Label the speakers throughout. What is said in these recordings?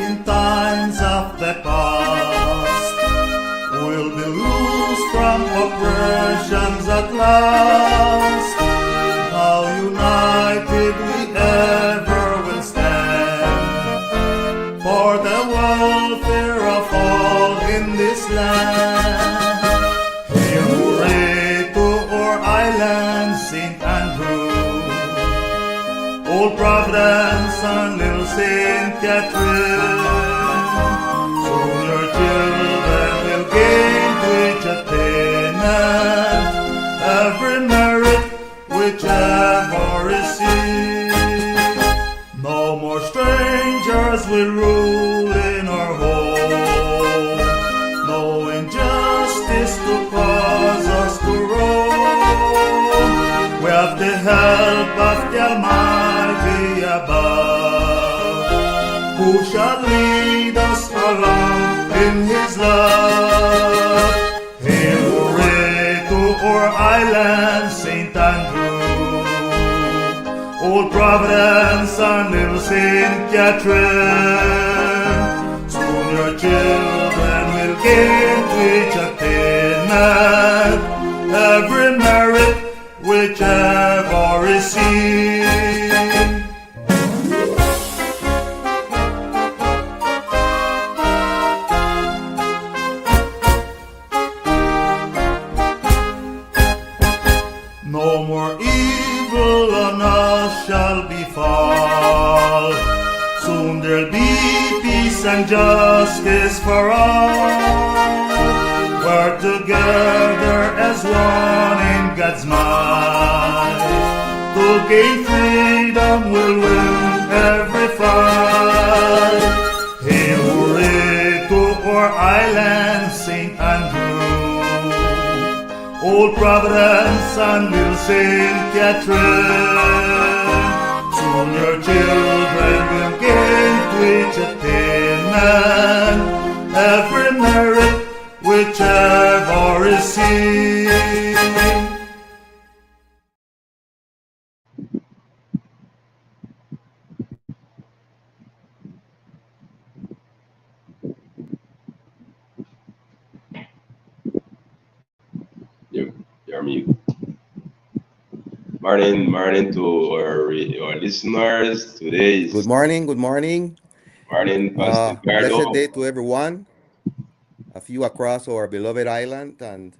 Speaker 1: in times of the past. We'll be loose from oppressions at last. How united we ever will stand for the welfare of all in this land. Hail hooray to our island, St. Andrew, Old Providence and Little St. Catherine. Soon your children will gain to each attainment, every merit whichever receive. No more strangers will rule in our home, no injustice to cause us to roam. We have the help of the Almighty above, who shall lead us along in His love. Hail hooray to our island, St. Andrew, Old Providence and Little St. Catherine. Soon your children will gain to each attainment, every merit whichever receive. No more evil on us shall befall. Soon there'll be peace and justice for all. We're together as one in God's might. To gain freedom we'll win every fight. Hail hooray to our island, St. Andrew, Old Providence and Little St. Catherine. Soon your children will gain to each attainment, every merit whichever receive.
Speaker 2: You're mute. Morning to our listeners. Today
Speaker 3: Good
Speaker 2: is
Speaker 3: morning, good morning.
Speaker 2: morning, Pastor
Speaker 3: Blessed
Speaker 2: Carlo.
Speaker 3: day to everyone of you across our beloved island, and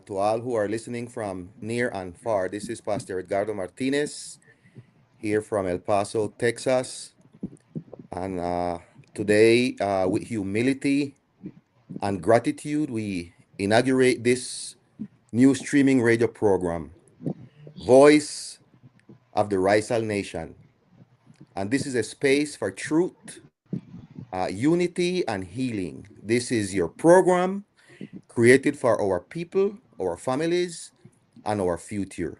Speaker 3: to all who are listening from near and far. This is Pastor Edgardo Martinez here from El Paso, Texas. And today, with humility and gratitude, we inaugurate this new streaming radio program, Voice of the Raizal Nation. And this is a space for truth, unity, and healing. This is your program created for our people, our families, and our future.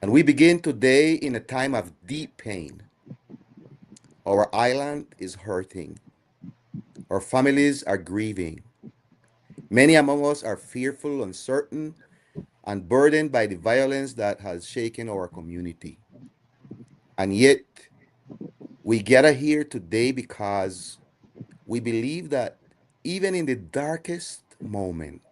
Speaker 3: And we begin today in a time of deep pain. Our island is hurting. Our families are grieving. Many among us are fearful, uncertain, and burdened by the violence that has shaken our community. And yet, we gather here today because we believe that even in the darkest moment,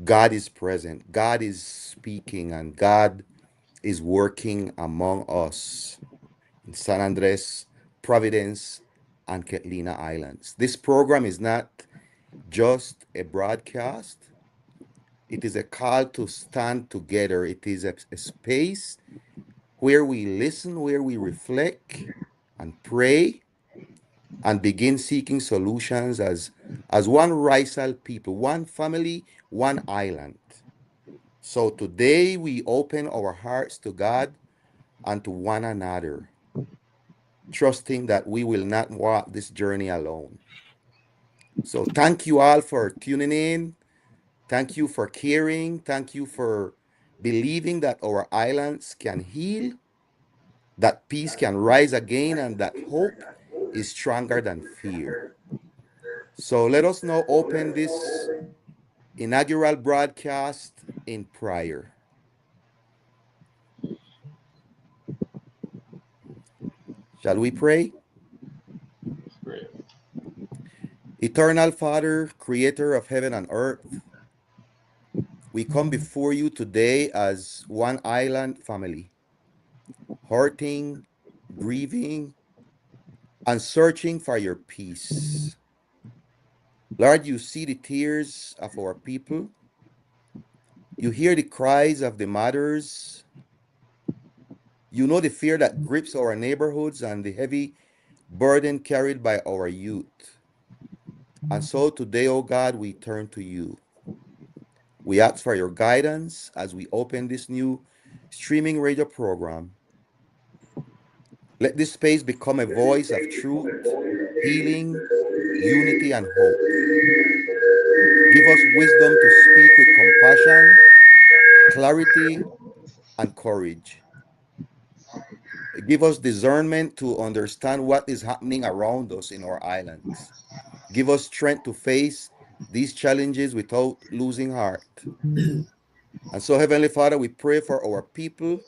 Speaker 3: God is present, God is speaking, and God is working among us in San Andres, Providence, and Catalina Islands. This program is not just a broadcast, it is a call to stand together. It is a space where we listen, where we reflect and pray and begin seeking solutions as one Raizal people, one family, one island. So today we open our hearts to God and to one another, trusting that we will not walk this journey alone. So thank you all for tuning in. Thank you for caring. Thank you for believing that our islands can heal, that peace can rise again, and that hope is stronger than fear. So let us now open this inaugural broadcast in prayer. Shall we pray?
Speaker 2: Great.
Speaker 3: Eternal Father, creator of heaven and earth, we come before you today as one island family, hurting, grieving, and searching for your peace. Lord, you see the tears of our people. You hear the cries of the mothers. You know the fear that grips our neighborhoods and the heavy burden carried by our youth. And so today, oh God, we turn to you. We ask for your guidance as we open this new streaming radio program. Let this space become a voice of truth, healing, unity, and hope. Give us wisdom to speak with compassion, clarity, and courage. Give us discernment to understand what is happening around us in our islands. Give us strength to face these challenges without losing heart. And so, Heavenly Father, we pray for our people.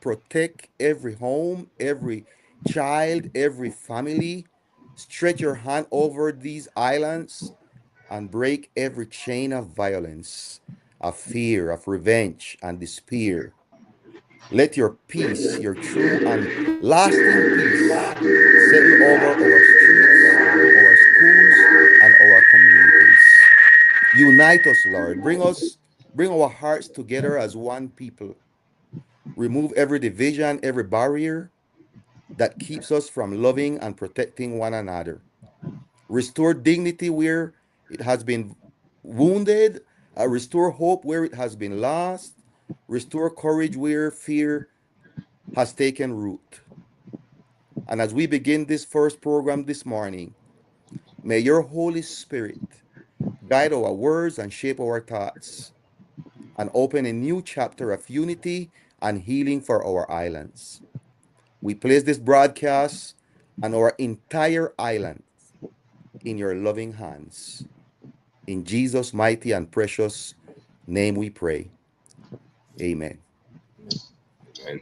Speaker 3: Protect every home, every child, every family. Stretch your hand over these islands and break every chain of violence, of fear, of revenge, and despair. Let your peace, your true and lasting peace, settle over our streets, our schools, and our communities. Unite us, Lord. Bring our hearts together as one people. Remove every division, every barrier that keeps us from loving and protecting one another. Restore dignity where it has been wounded, restore hope where it has been lost, restore courage where fear has taken root. And as we begin this first program this morning, may your Holy Spirit guide our words and shape our thoughts and open a new chapter of unity and healing for our islands. We place this broadcast and our entire island in your loving hands. In Jesus' mighty and precious name we pray. Amen.
Speaker 2: And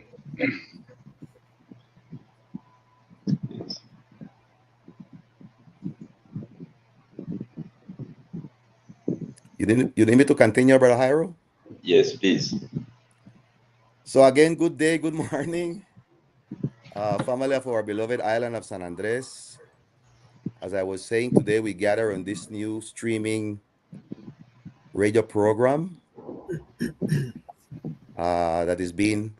Speaker 3: You need me to continue, Brother Jairo?
Speaker 2: yes, please.
Speaker 3: So again, good day, good morning, family of our beloved island of San Andres. As I was saying, today we gather on this new streaming radio program that is being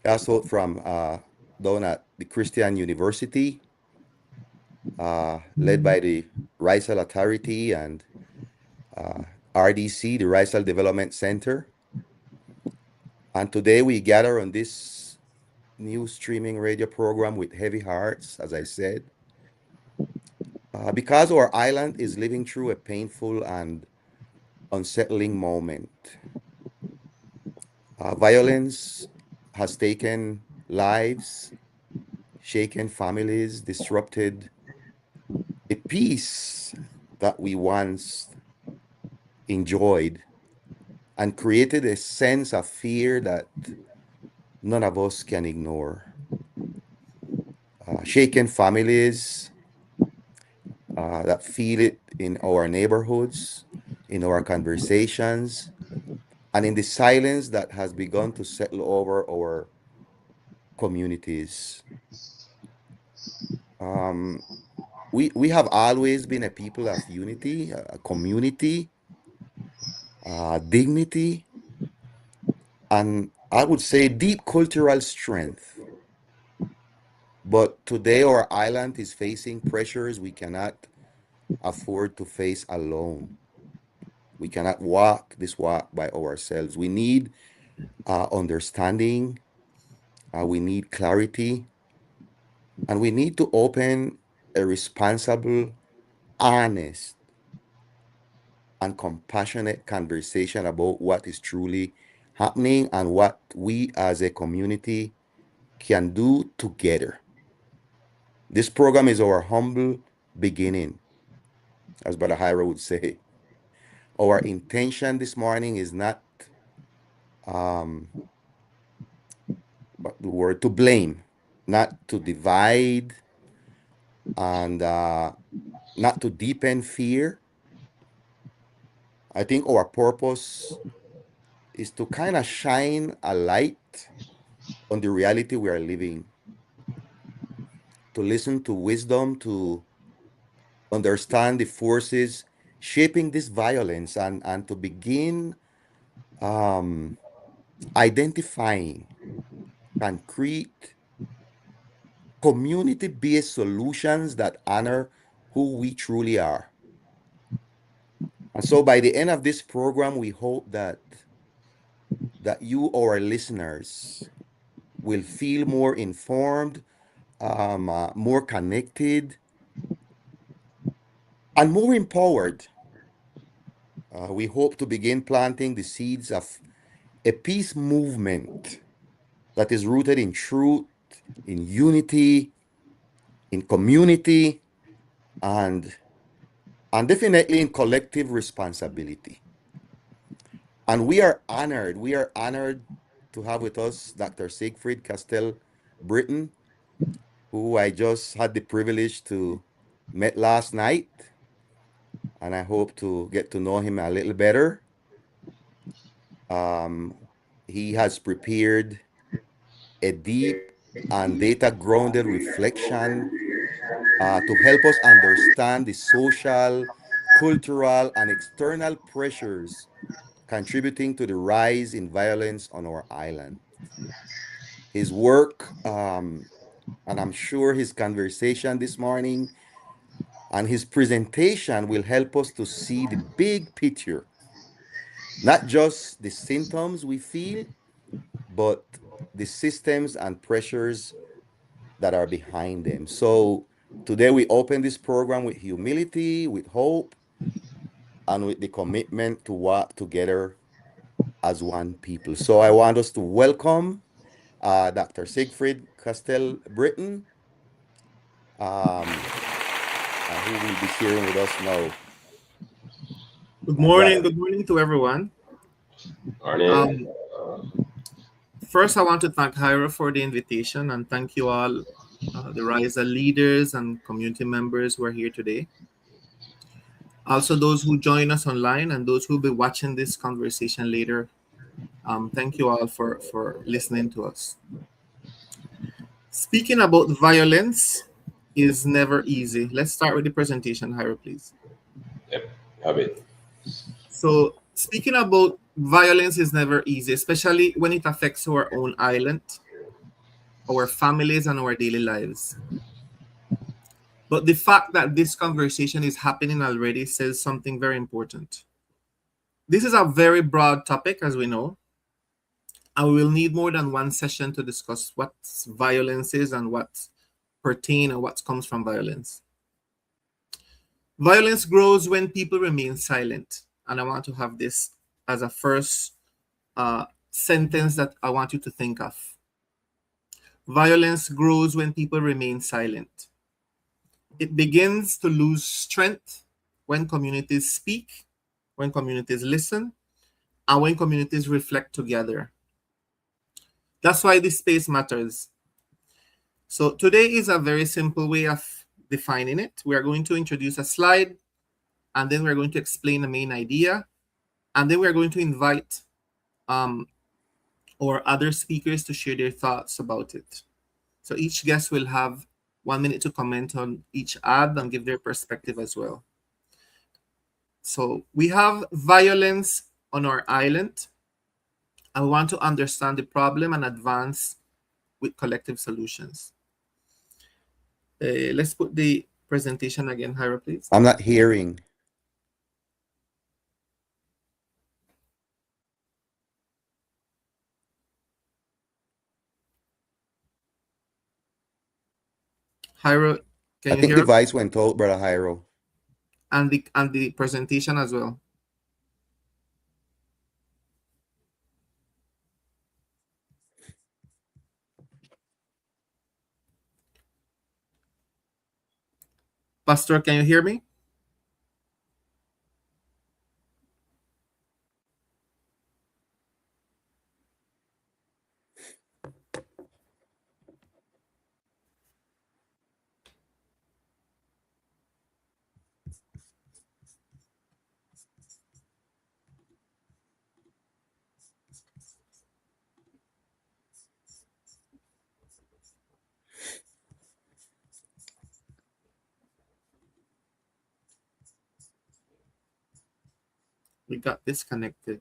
Speaker 3: cast out from down at the Christian University, led by the Raizal Authority and RDC, the Raizal Development Center. And today we gather on this new streaming radio program with heavy hearts, as I said, because our island is living through a painful and unsettling moment. Violence has taken lives, shaken families, disrupted the peace that we once enjoyed, and created a sense of fear that none of us can ignore. Shaken families that feel it in our neighborhoods, in our conversations, and in the silence that has begun to settle over our communities. Um, we have always been a people of unity, a community, dignity, and I would say deep cultural strength. But today our island is facing pressures we cannot afford to face alone. We cannot walk this walk by ourselves. We need understanding, we need clarity, and we need to open a responsible, honest, and compassionate conversation about what is truly happening and what we as a community can do together. This program is our humble beginning, as Brother Hira would say. Our intention this morning is not um, what the word to blame. not to divide, and not to deepen fear. I think our purpose is to kind of shine a light on the reality we are living, to listen to wisdom, to understand the forces shaping this violence, and to begin um, identifying concrete community based solutions that honor who we truly are. And so by the end of this program, we hope that you, our listeners, will feel more informed, more connected, and more empowered. We hope to begin planting the seeds of a peace movement that is rooted in truth, in unity, in community, and and definitely in collective responsibility. And we are honored to have with us Dr. Siegfried Castell Britton, who I just had the privilege to met last night, and I hope to get to know him a little better. Um, he has prepared a deep and data grounded reflection to help us understand the social, cultural, and external pressures contributing to the rise in violence on our island. His work, and I'm sure his conversation this morning and his presentation will help us to see the big picture, not just the symptoms we feel, but the systems and pressures that are behind them. So today we open this program with humility, with hope, and with the commitment to work together as one people. So I want us to welcome Dr. Siegfried Castell Britton, um, who will be sharing with us now. My brother.
Speaker 4: Good morning to everyone.
Speaker 2: Arnie,
Speaker 4: Um, First, I want to thank Hyra for the invitation and thank you all, the Raizal leaders and community members who are here today. Also, those who join us online and those who will be watching this conversation later. Thank you all for listening to us. Speaking about violence is never easy. Let's start with the presentation, Hyra, please.
Speaker 2: yep, have it.
Speaker 4: So, speaking about violence is never easy, especially when it affects our own island, our families, and our daily lives. But the fact that this conversation is happening already says something very important. This is a very broad topic, as we know, and we will need more than one session to discuss what violence is and what pertain and what comes from violence. Violence grows when people remain silent, and I want to have this as a first sentence that I want you to think of. Violence grows when people remain silent. It begins to lose strength when communities speak, when communities listen, and when communities reflect together. That's why this space matters. So today is a very simple way of defining it. We are going to introduce a slide, and then we're going to explain the main idea, and then we're going to invite our other speakers to share their thoughts about it. So each guest will have 1 minute to comment on each ad and give their perspective as well. So we have violence on our island. I want to understand the problem and advance with collective solutions. Let's put the presentation again, Hyra, please.
Speaker 3: I'm not hearing.
Speaker 4: Hyra,
Speaker 3: I
Speaker 4: can you
Speaker 3: think
Speaker 4: hear
Speaker 3: the
Speaker 4: us?
Speaker 3: voice went out, Brother Hyro.
Speaker 4: And the presentation as well. Pastor, can you hear me? We got disconnected.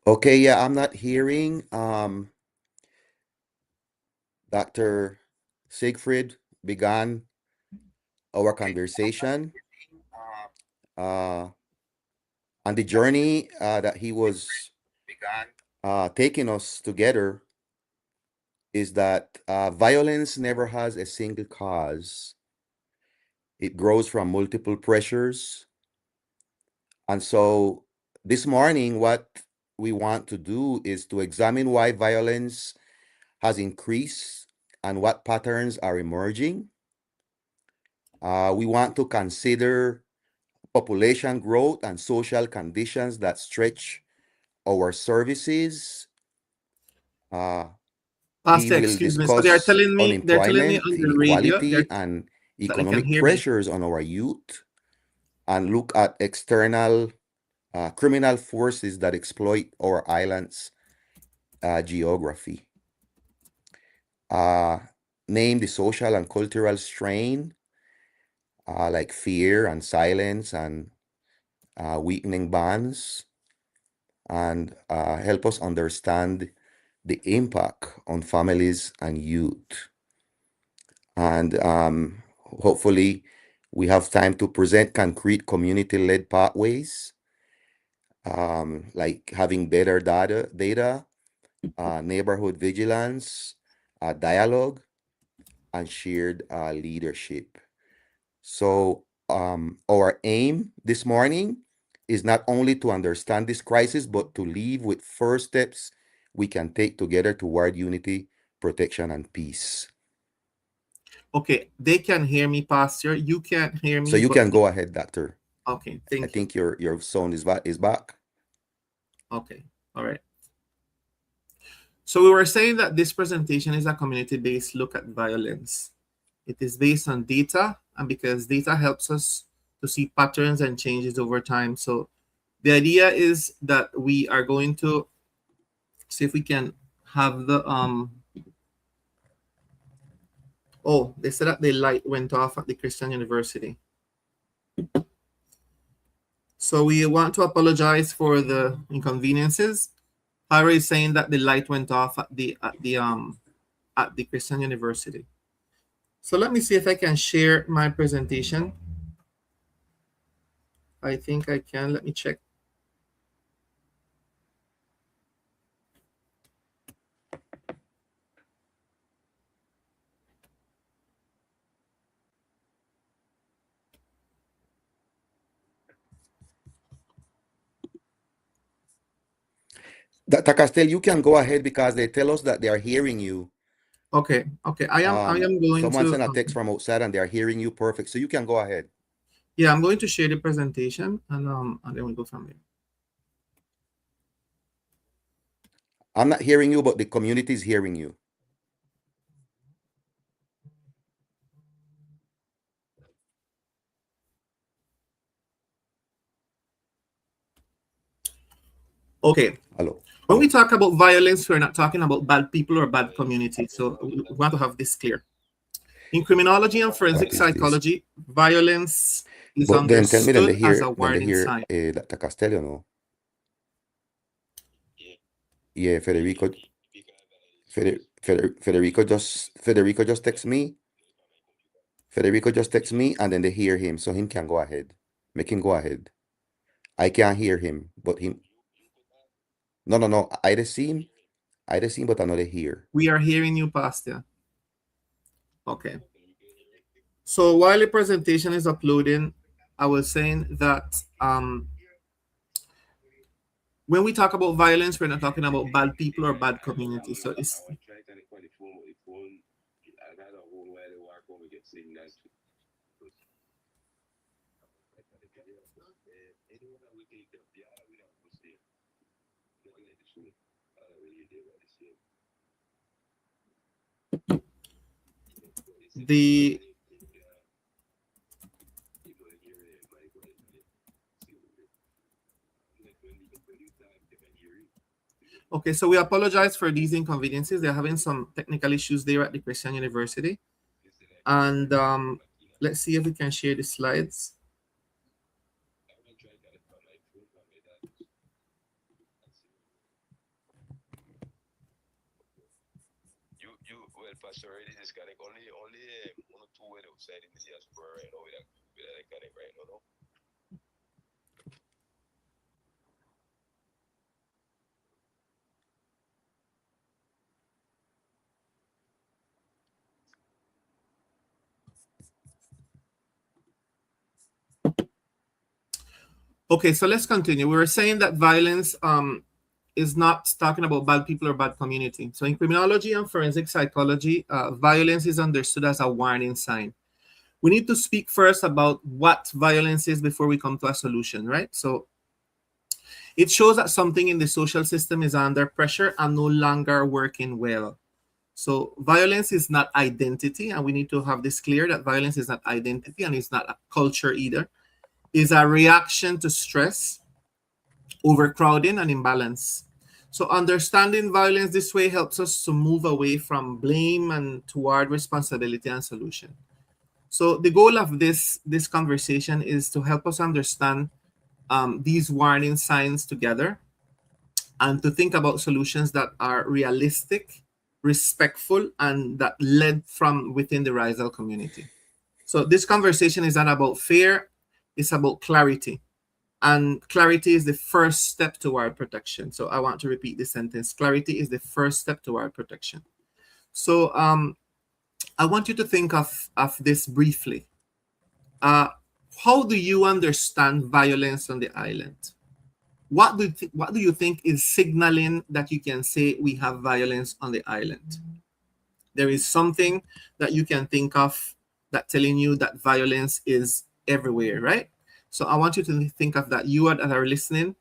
Speaker 3: Okay, yeah, I'm not hearing Dr. Siegfried began our conversation uh, on the journey that he was taking us together is that violence never has a single cause. It grows from multiple pressures. And so this morning, what we want to do is to examine why violence has increased and what patterns are emerging. We want to consider population growth and social conditions that stretch our services. He
Speaker 4: Pastor,
Speaker 3: will
Speaker 4: excuse me. So they're
Speaker 3: discuss
Speaker 4: telling me
Speaker 3: unemployment,
Speaker 4: on the radio
Speaker 3: inequality, and
Speaker 4: that they can
Speaker 3: economic
Speaker 4: hear me.
Speaker 3: pressures on our youth, and look at external criminal forces that exploit our island's geography. Name the social and cultural strain, like fear and silence and weakening bonds, and help us understand the impact on families and youth. And hopefully, we have time to present concrete community-led pathways, like having better data, neighborhood vigilance, dialogue, and shared leadership. So, our aim this morning is not only to understand this crisis, but to leave with first steps we can take together toward unity, protection, and peace.
Speaker 4: Okay, they can hear me, Pastor. You can't hear
Speaker 3: So
Speaker 4: me,
Speaker 3: you
Speaker 4: but
Speaker 3: can go ahead, Doctor.
Speaker 4: okay,
Speaker 3: I
Speaker 4: thank you.
Speaker 3: think your sound is back.
Speaker 4: Okay, all right. So we were saying that this presentation is a community-based look at violence. It is based on data, and because data helps us to see patterns and changes over time. So the idea is that we are going to see if we can have the oh, they said that the light went off at the Christian University. So we want to apologize for the inconveniences. Harry is saying that the light went off at the Christian University. So let me see if I can share my presentation. I think I can. Let me check.
Speaker 3: Dr. Castell, you can go ahead because they tell us that they are hearing you.
Speaker 4: Okay. I am going
Speaker 3: Someone
Speaker 4: to
Speaker 3: sent a text from outside and they are hearing you perfect. So you can go ahead.
Speaker 4: yeah, I'm going to share the presentation and then we go from there.
Speaker 3: I'm not hearing you, but the community is hearing you.
Speaker 4: Okay.
Speaker 3: Hello.
Speaker 4: When we talk about violence, we're not talking about bad people or bad communities. So we want to have this clear. In criminology and forensic
Speaker 3: What is this?
Speaker 4: psychology, violence is
Speaker 3: But then tell me, then
Speaker 4: understood as a
Speaker 3: they
Speaker 4: warning
Speaker 3: hear
Speaker 4: sign.
Speaker 3: Dr. Castello, no? Yeah, Federico just text me. Federico just text me, and then they hear him, so him can go ahead. Make him go ahead. I can't hear him, but him. No. I the seen, but I know they hear.
Speaker 4: We are hearing you, Pastor. Okay. So while the presentation is uploading, I was saying that when we talk about violence, we're not talking about bad people or bad communities. So it's The Okay, so we apologize for these inconveniences. They're having some technical issues there at the Christian University. And let's see if we can share the slides.
Speaker 2: Well, Pastor, it is correct. Only one or two way outside in the diaspora right now with that correct right now, no?
Speaker 4: Okay, so let's continue. We were saying that violence is not talking about bad people or bad community. So in criminology and forensic psychology, violence is understood as a warning sign. We need to speak first about what violence is before we come to a solution, right? So it shows that something in the social system is under pressure and no longer working well. So violence is not identity, and we need to have this clear that violence is not identity and it's not a culture either. It's a reaction to stress, overcrowding, and imbalance. So understanding violence this way helps us to move away from blame and toward responsibility and solution. So the goal of this conversation is to help us understand these warning signs together and to think about solutions that are realistic, respectful, and that led from within the Raizal community. So this conversation is not about fear, it's about clarity. And clarity is the first step toward protection. So I want to repeat this sentence. Clarity is the first step toward protection. So I want you to think of this briefly. How do you understand violence on the island? What do you think is signaling that you can say we have violence on the island? There is something that you can think of that telling you that violence is everywhere, right? So I want you to think of that. You that are listening,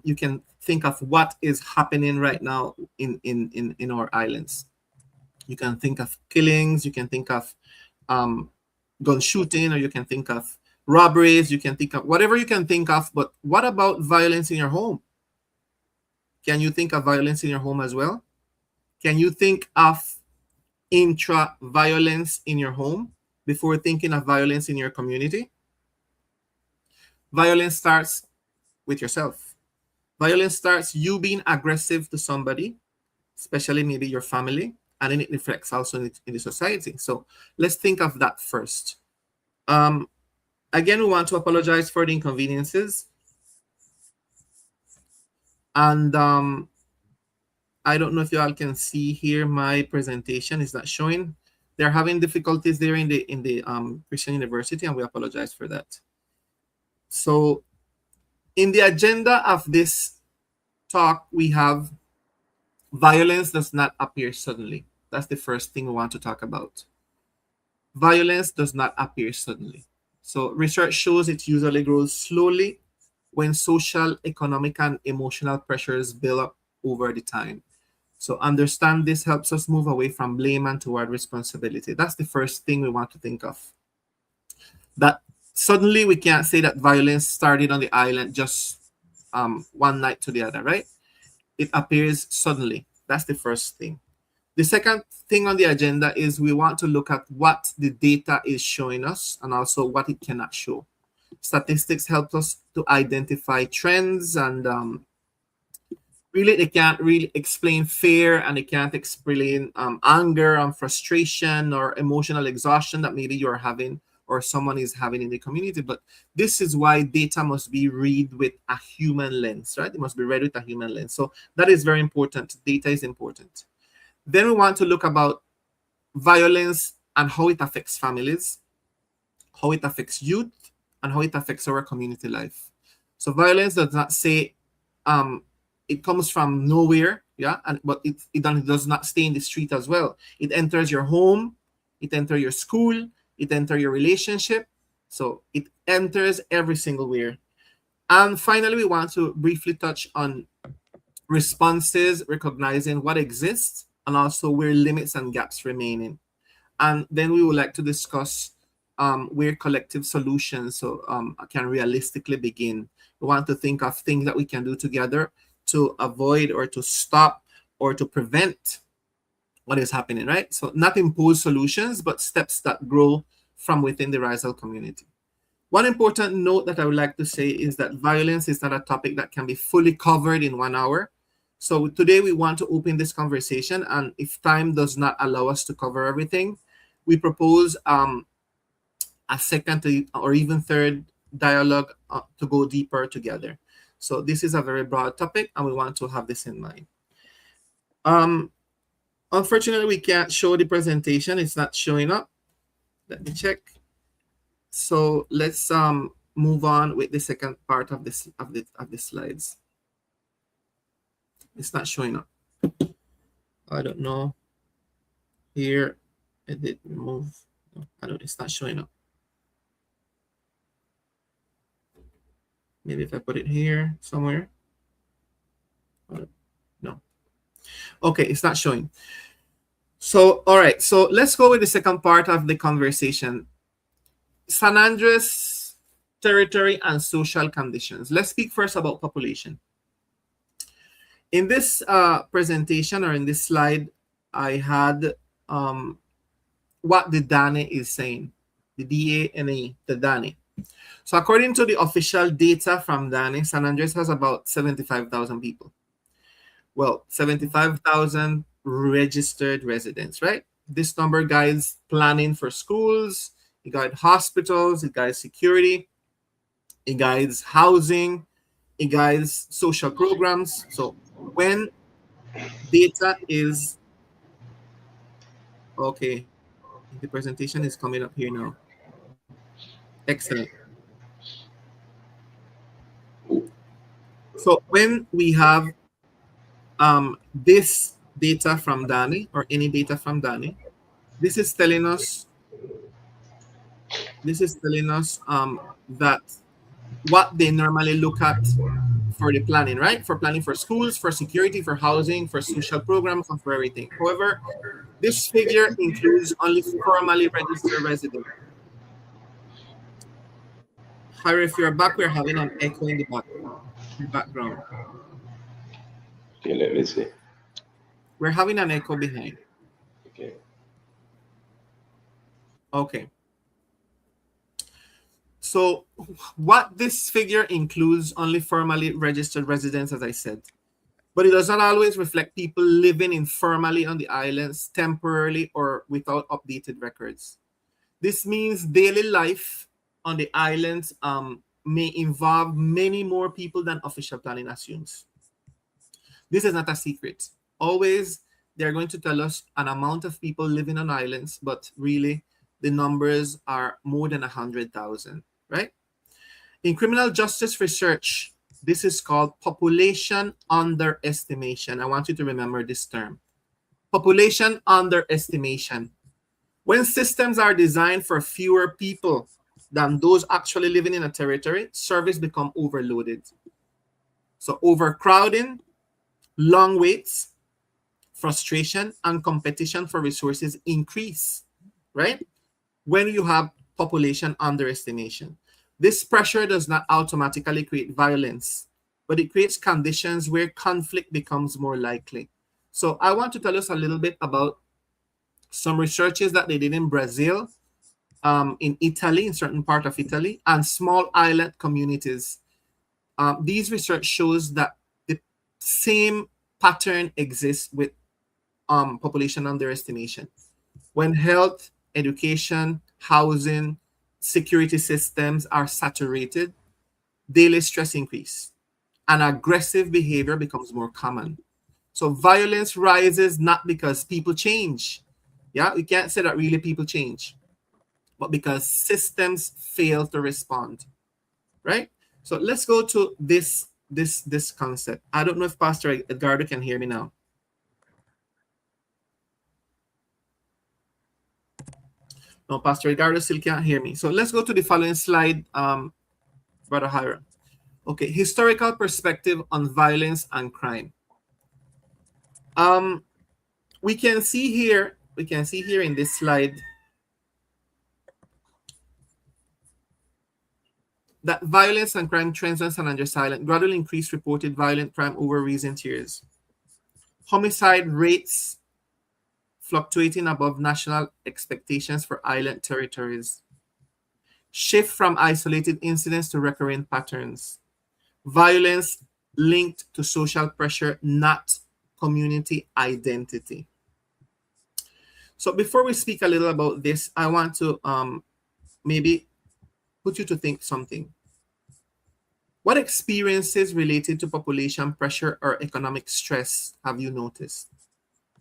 Speaker 4: you can think of what is happening right now in our islands. You can think of killings, you can think of gun shooting, or you can think of robberies, you can think of whatever you can think of. But what about violence in your home? Can you think of violence in your home as well? Can you think of intra-violence in your home before thinking of violence in your community? Violence starts with yourself. Violence starts you being aggressive to somebody, especially maybe your family, and then it reflects also in the society. So let's think of that first. Again, we want to apologize for the inconveniences. And I don't know if you all can see here my presentation is not showing. They're having difficulties there in the Christian University, and we apologize for that. So in the agenda of this talk, we have violence does not appear suddenly. That's the first thing we want to talk about. Violence does not appear suddenly. So research shows it usually grows slowly when social, economic, and emotional pressures build up over the time. So understand this helps us move away from blame and toward responsibility. That's the first thing we want to think of. That suddenly we can't say that violence started on the island just one night to the other, right? It appears suddenly. That's the first thing. The second thing on the agenda is we want to look at what the data is showing us and also what it cannot show. Statistics help us to identify trends, and really they can't really explain fear, and they can't explain anger and frustration or emotional exhaustion that maybe you're having or someone is having in the community. But this is why data must be read with a human lens, right? It must be read with a human lens. So that is very important. Data is important. Then we want to look about violence and how it affects families, how it affects youth, and how it affects our community life. So violence does not say it comes from nowhere, yeah, but it does not stay in the street as well. It enters your home, it enters your school, it enters your relationship. So it enters every single where. And finally, we want to briefly touch on responses, recognizing what exists, and also where limits and gaps remaining. And then we would like to discuss where collective solutions can realistically begin. We want to think of things that we can do together to avoid or to stop or to prevent what is happening, right? So not impose solutions, but steps that grow from within the Raizal community. One important note that I would like to say is that violence is not a topic that can be fully covered in 1 hour. So today we want to open this conversation, and if time does not allow us to cover everything, we propose a second or even third dialogue to go deeper together. So this is a very broad topic, and we want to have this in mind. Unfortunately, we can't show the presentation. It's not showing up. Let me check. So let's move on with the second part of this of the slides. It's not showing up. I don't know. Here, edit, remove. No, I don't. It's not showing up. Maybe if I put it here somewhere. No. Okay, it's not showing. So, all right. So let's go with the second part of the conversation. San Andres territory and social conditions. Let's speak first about population. In this presentation or in this slide, I had what the DANE is saying, the DANE, the DANE. So according to the official data from DANE, San Andres has about 75,000 people. Well, 75,000 registered residents, right? This number guides planning for schools, it guides hospitals, it guides security, it guides housing, it guides social programs. So when data is okay, the presentation is coming up here now. Excellent. So when we have this data from DANE or any data from DANE, this is telling us that what they normally look at for the planning, right? For planning for schools, for security, for housing, for social programs, and for everything. However, this figure includes only formally registered residents. Harry, if you're back, we're having an echo in the background.
Speaker 2: Okay, let me see.
Speaker 4: We're having an echo behind.
Speaker 2: Okay.
Speaker 4: Okay. So what this figure includes only formally registered residents, as I said, but it does not always reflect people living informally on the islands temporarily or without updated records. This means daily life on the islands may involve many more people than official planning assumes. This is not a secret. Always, they're going to tell us an amount of people living on islands, but really, the numbers are more than 100,000, right? In criminal justice research, this is called population underestimation. I want you to remember this term. Population underestimation. When systems are designed for fewer people than those actually living in a territory, services become overloaded. So overcrowding, long waits, frustration, and competition for resources increase, right? When you have population underestimation. This pressure does not automatically create violence, but it creates conditions where conflict becomes more likely. So I want to tell us a little bit about some researches that they did in Brazil, in Italy, in certain part of Italy, and small island communities. These research shows that the same pattern exists with population underestimation. When health, education, housing, security systems are saturated, daily stress increase, and aggressive behavior becomes more common. So violence rises not because people change. Yeah, we can't say that really people change, but because systems fail to respond, right? So let's go to this concept. I don't know if Pastor Edgardo can hear me now. No, Pastor Edgardo still can't hear me. So let's go to the following slide, Brother Hiram. Okay, historical perspective on violence and crime. We can see here in this slide that violence and crime trends on San Andres Island gradually increased reported violent crime over recent years. Homicide rates fluctuating above national expectations for island territories. Shift from isolated incidents to recurring patterns. Violence linked to social pressure, not community identity. So before we speak a little about this, I want to maybe put you to think something. What experiences related to population pressure or economic stress have you noticed?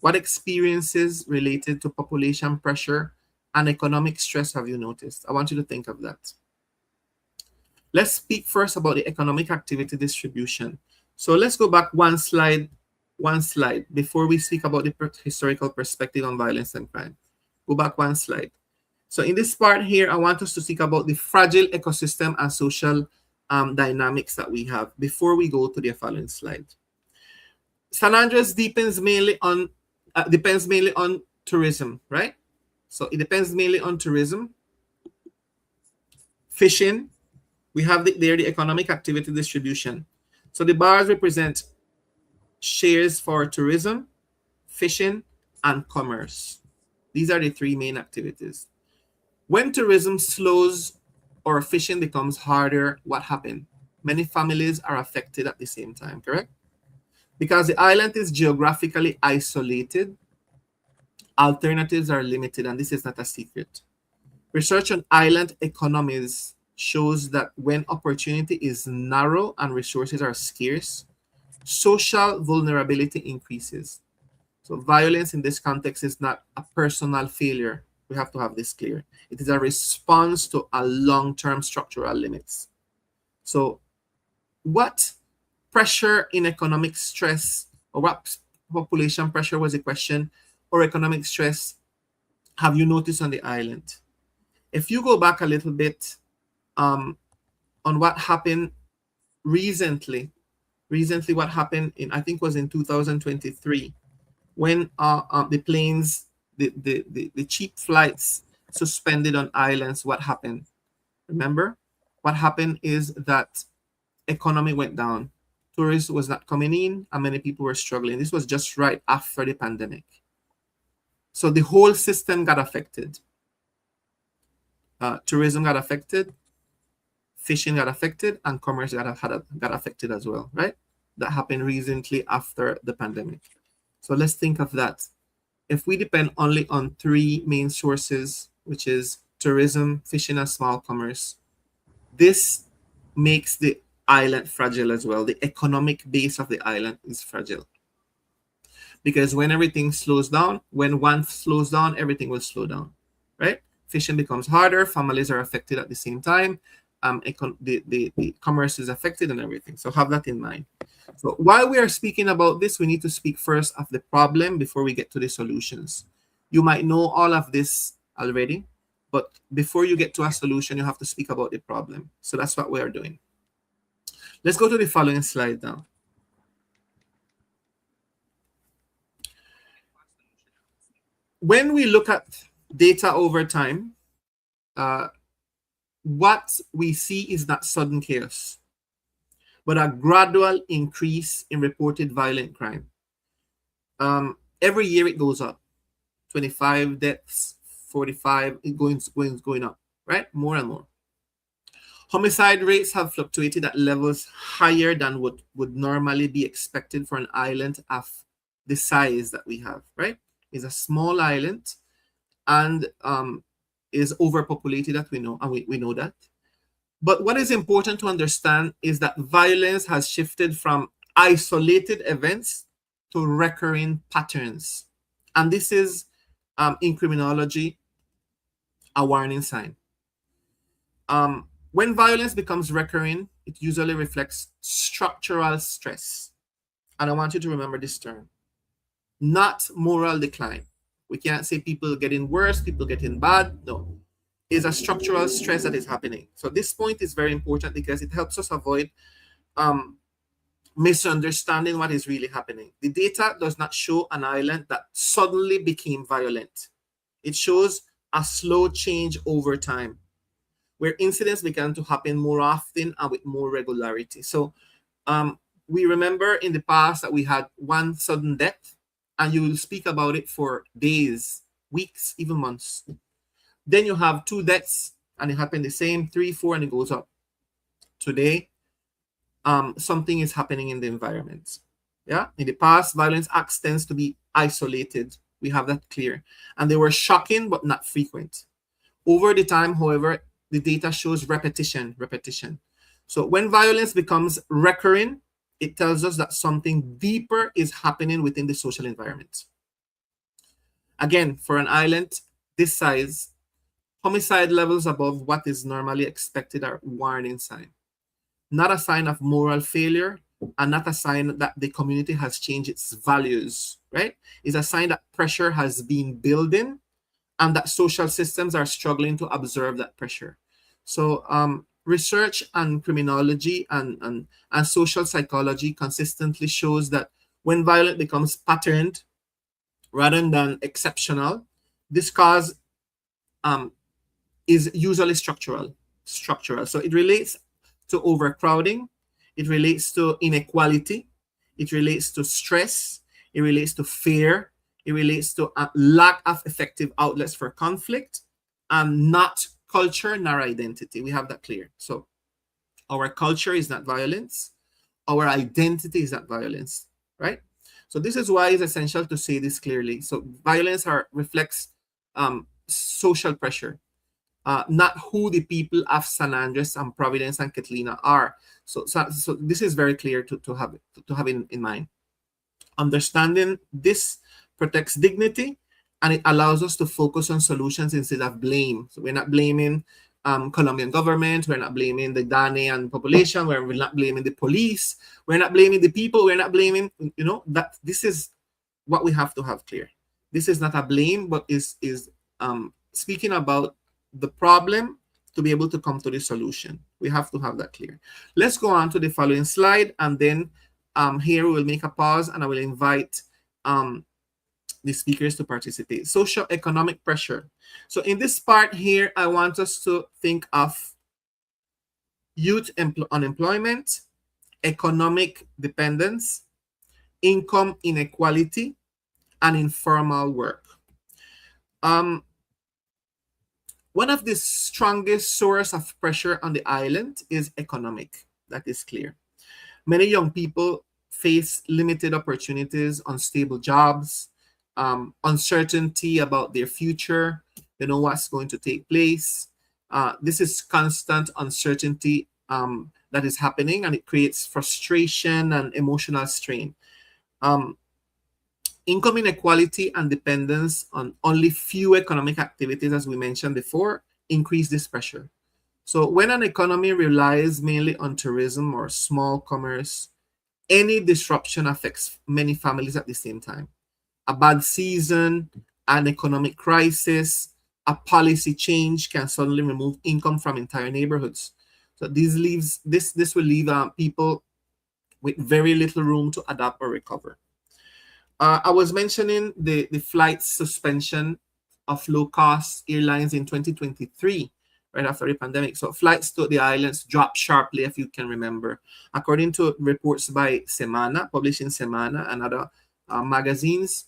Speaker 4: What experiences related to population pressure and economic stress have you noticed? I want you to think of that. Let's speak first about the economic activity distribution. So let's go back one slide before we speak about the historical perspective on violence and crime. Go back one slide. So in this part here, I want us to speak about the fragile ecosystem and social dynamics that we have before we go to the following slide. San Andres depends mainly on tourism, right? So it depends mainly on tourism, fishing. We have there the economic activity distribution. So the bars represent shares for tourism, fishing, and commerce. These are the three main activities. When tourism slows or fishing becomes harder, what happens? Many families are affected at the same time, correct? Because the island is geographically isolated, alternatives are limited, and this is not a secret. Research on island economies shows that when opportunity is narrow and resources are scarce, social vulnerability increases. So violence in this context is not a personal failure. We have to have this clear. It is a response to a long-term structural limits. So what pressure in economic stress, or what population pressure was the question, or economic stress have you noticed on the island? If you go back a little bit on what happened recently what happened in, I think was in 2023, when the planes, the cheap flights suspended on islands, what happened? Remember? What happened is that economy went down. Tourists was not coming in, and many people were struggling. This was just right after the pandemic. So the whole system got affected. Tourism got affected, fishing got affected, and commerce got affected as well, right? That happened recently after the pandemic. So let's think of that. If we depend only on three main sources, which is tourism, fishing, and small commerce, this makes the island fragile as well. The economic base of the island is fragile. Because when everything slows down, when one slows down, everything will slow down, right? Fishing becomes harder, families are affected at the same time, the commerce is affected and everything. So have that in mind. So while we are speaking about this, we need to speak first of the problem before we get to the solutions. You might know all of this already, but before you get to a solution, you have to speak about the problem. So that's what we are doing. Let's go to the following slide now. When we look at data over time, what we see is not sudden chaos, but a gradual increase in reported violent crime. Every year it goes up. 25 deaths, 45, it going up, right? More and more. Homicide rates have fluctuated at levels higher than what would normally be expected for an island of the size that we have, right? It's a small island and is overpopulated, that we know, and we know that. But what is important to understand is that violence has shifted from isolated events to recurring patterns. And this is, in criminology, a warning sign. When violence becomes recurring, it usually reflects structural stress. And I want you to remember this term, not moral decline. We can't say people getting worse, people getting bad. No, is a structural stress that is happening. So this point is very important because it helps us avoid misunderstanding what is really happening. The data does not show an island that suddenly became violent. It shows a slow change over time, where incidents began to happen more often and with more regularity. So we remember in the past that we had one sudden death, and you will speak about it for days, weeks, even months. Then you have two deaths, and it happened the same, 3, 4, and it goes up. Today, something is happening in the environment. Yeah, in the past, violence acts tends to be isolated. We have that clear, and they were shocking but not frequent. Over the time, however, the data shows repetition. So when violence becomes recurring, it tells us that something deeper is happening within the social environment. Again, for an island this size, homicide levels above what is normally expected are warning sign. Not a sign of moral failure, and not a sign that the community has changed its values, right? It's a sign that pressure has been building and that social systems are struggling to absorb that pressure. So research and criminology and social psychology consistently shows that when violence becomes patterned rather than exceptional, this cause is usually structural. So it relates to overcrowding, it relates to inequality, it relates to stress, it relates to fear, it relates to a lack of effective outlets for conflict, and not culture nor identity. We have that clear. So our culture is not violence, our identity is not violence, right? So this is why it's essential to say this clearly. So violence reflects social pressure, not who the people of San Andres and Providence and Catalina are. So this is very clear to have in mind. Understanding this protects dignity, and it allows us to focus on solutions instead of blame. So we're not blaming Colombian government, we're not blaming the Ghanaian population, we're not blaming the police, we're not blaming the people, we're not blaming, that this is what we have to have clear. This is not a blame, but is speaking about the problem to be able to come to the solution. We have to have that clear. Let's go on to the following slide, and then here we will make a pause, and I will invite the speakers to participate. Socio-economic pressure. So in this part here, I want us to think of youth unemployment, economic dependence, income inequality, and informal work. One of the strongest source of pressure on the island is economic. That is clear. Many young people face limited opportunities, unstable jobs, uncertainty about their future. They know what's going to take place. This is constant uncertainty that is happening, and it creates frustration and emotional strain. Income inequality and dependence on only few economic activities, as we mentioned before, increase this pressure. So when an economy relies mainly on tourism or small commerce, any disruption affects many families at the same time. A bad season, an economic crisis, a policy change can suddenly remove income from entire neighborhoods. So this will leave people with very little room to adapt or recover. I was mentioning the flight suspension of low-cost airlines in 2023, right after the pandemic. So flights to the islands dropped sharply, if you can remember. According to reports by Semana, published in Semana and other magazines,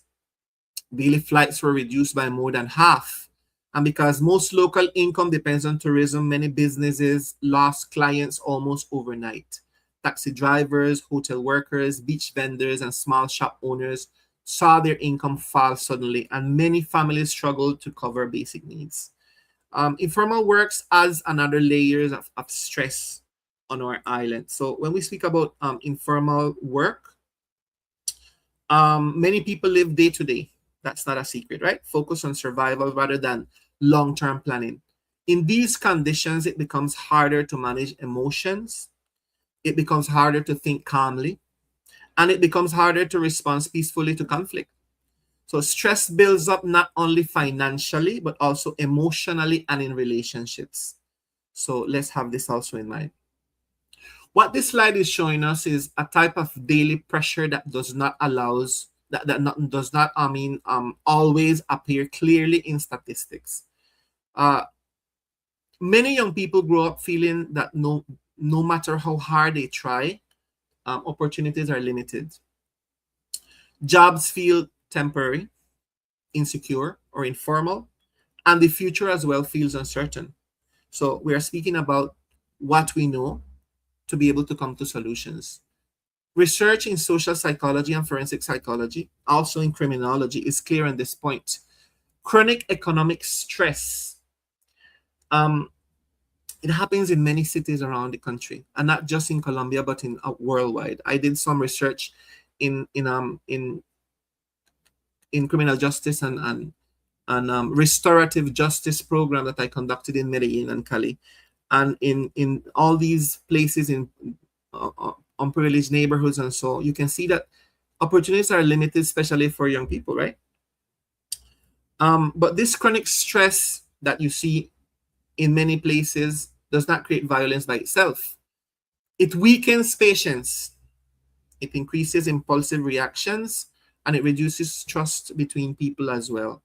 Speaker 4: daily flights were reduced by more than half. And because most local income depends on tourism, many businesses lost clients almost overnight. Taxi drivers, hotel workers, beach vendors, and small shop owners saw their income fall suddenly, and many families struggled to cover basic needs. Informal works adds another layers of stress on our island. So when we speak about informal work, many people live day to day. That's not a secret, right? Focus on survival rather than long-term planning. In these conditions, it becomes harder to manage emotions. It becomes harder to think calmly, and it becomes harder to respond peacefully to conflict. So stress builds up not only financially, but also emotionally and in relationships. So let's have this also in mind. What this slide is showing us is a type of daily pressure that does not allows that not, does not always appear clearly in statistics. Uh, Many young people grow up feeling that no matter how hard they try, opportunities are limited. Jobs feel temporary, insecure, or informal, and the future as well feels uncertain. So we are speaking about what we know to be able to come to solutions. Research in social psychology and forensic psychology, also in criminology, is clear on this point. Chronic economic stress, um, it happens in many cities around the country, and not just in Colombia, but in worldwide. I did some research in in um in in criminal justice and restorative justice program that I conducted in Medellin and Cali, and in all these places in unprivileged neighborhoods, and so you can see that opportunities are limited, especially for young people, right? But this chronic stress that you see in many places does not create violence by itself. It weakens patience, it increases impulsive reactions, and it reduces trust between people as well.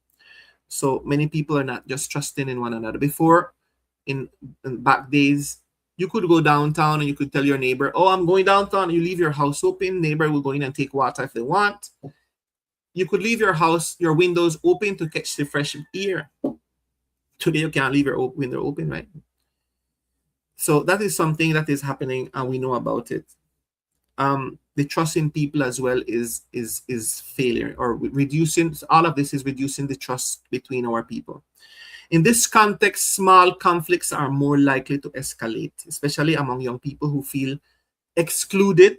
Speaker 4: So many people are not just trusting in one another. Before, in back days, you could go downtown and you could tell your neighbor, "Oh, I'm going downtown." You leave your house open. Neighbor will go in and take water if they want. You could leave your house, your windows open to catch the fresh air. Today, you can't leave your window open, right? So that is something that is happening, and we know about it. The trust in people as well is failure, or reducing. All of this is reducing the trust between our people. In this context, small conflicts are more likely to escalate, especially among young people who feel excluded,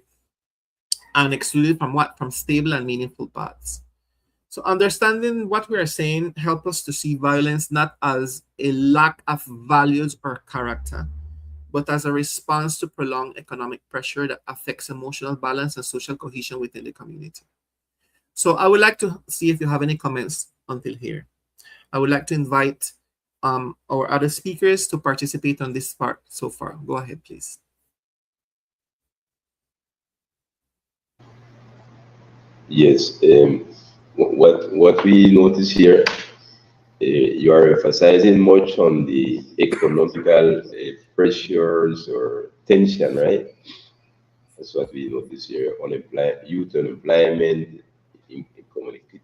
Speaker 4: and excluded from what? From stable and meaningful paths. So understanding what we are saying help us to see violence not as a lack of values or character, but as a response to prolonged economic pressure that affects emotional balance and social cohesion within the community. So I would like to see if you have any comments until here. I would like to invite our other speakers to participate on this part so far. Go ahead, please.
Speaker 2: Yes. What we notice here, you are emphasizing much on the economical pressures or tension, right? That's what we notice here. Youth unemployment, in community.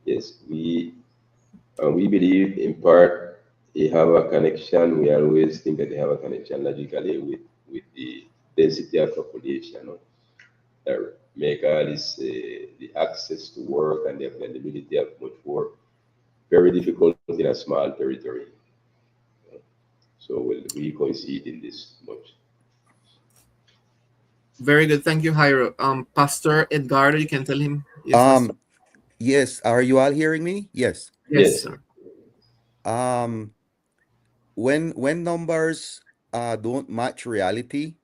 Speaker 2: Yes, we believe in part they have a connection. We always think that they have a connection logically with the density of population, no? That make all this the access to work and the availability of much work very difficult in a small territory. So we coincide in this much.
Speaker 4: Very good. Thank you, Jairo. Pastor Edgardo, you can tell him. Yes, Pastor.
Speaker 3: Um, yes, are you all hearing me? Yes.
Speaker 4: Yes,
Speaker 2: Yes.
Speaker 4: sir.
Speaker 3: Um, when numbers don't match reality,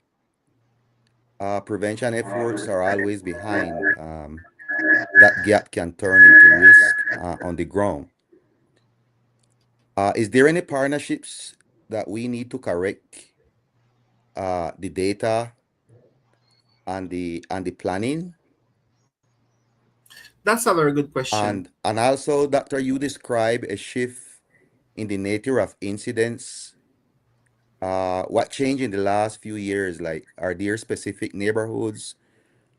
Speaker 3: prevention efforts are always behind. That gap can turn into risk on the ground. Is there any partnerships that we need to correct the data and the planning?
Speaker 4: That's a very good question.
Speaker 3: And also, Doctor, you describe a shift in the nature of incidents. What changed in the last few years? Like, are there specific neighborhoods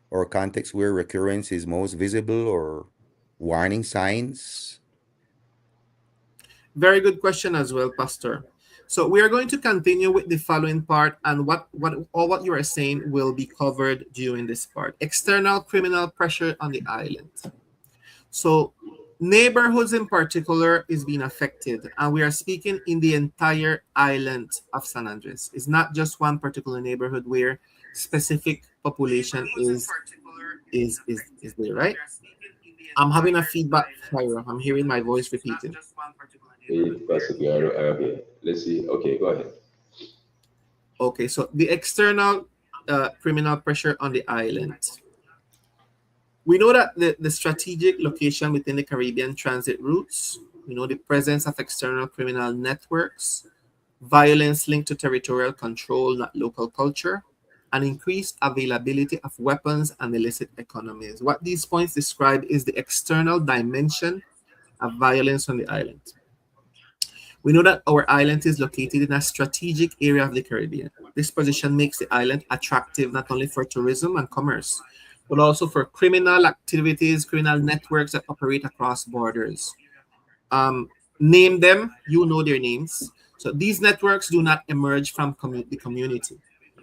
Speaker 3: or contexts where recurrence is most visible, or warning signs?
Speaker 4: Very good question as well, Pastor. So we are going to continue with the following part, and what you are saying will be covered during this part. External criminal pressure on the island. So neighborhoods in particular is being affected, and we are speaking in the entire island of San Andres. It's not just one particular neighborhood where specific population is there, right? I'm having a feedback, Cairo. I'm hearing my voice repeating.
Speaker 2: Pastor Piano, okay. Let's see. Okay, go ahead.
Speaker 4: Okay, so the external criminal pressure on the island. We know that the strategic location within the Caribbean transit routes, we know the presence of external criminal networks, violence linked to territorial control, not local culture, and increased availability of weapons and illicit economies. What these points describe is the external dimension of violence on the island. We know that our island is located in a strategic area of the Caribbean. This position makes the island attractive not only for tourism and commerce, but also for criminal activities, criminal networks that operate across borders. Name them, you know their names. So these networks do not emerge from the community.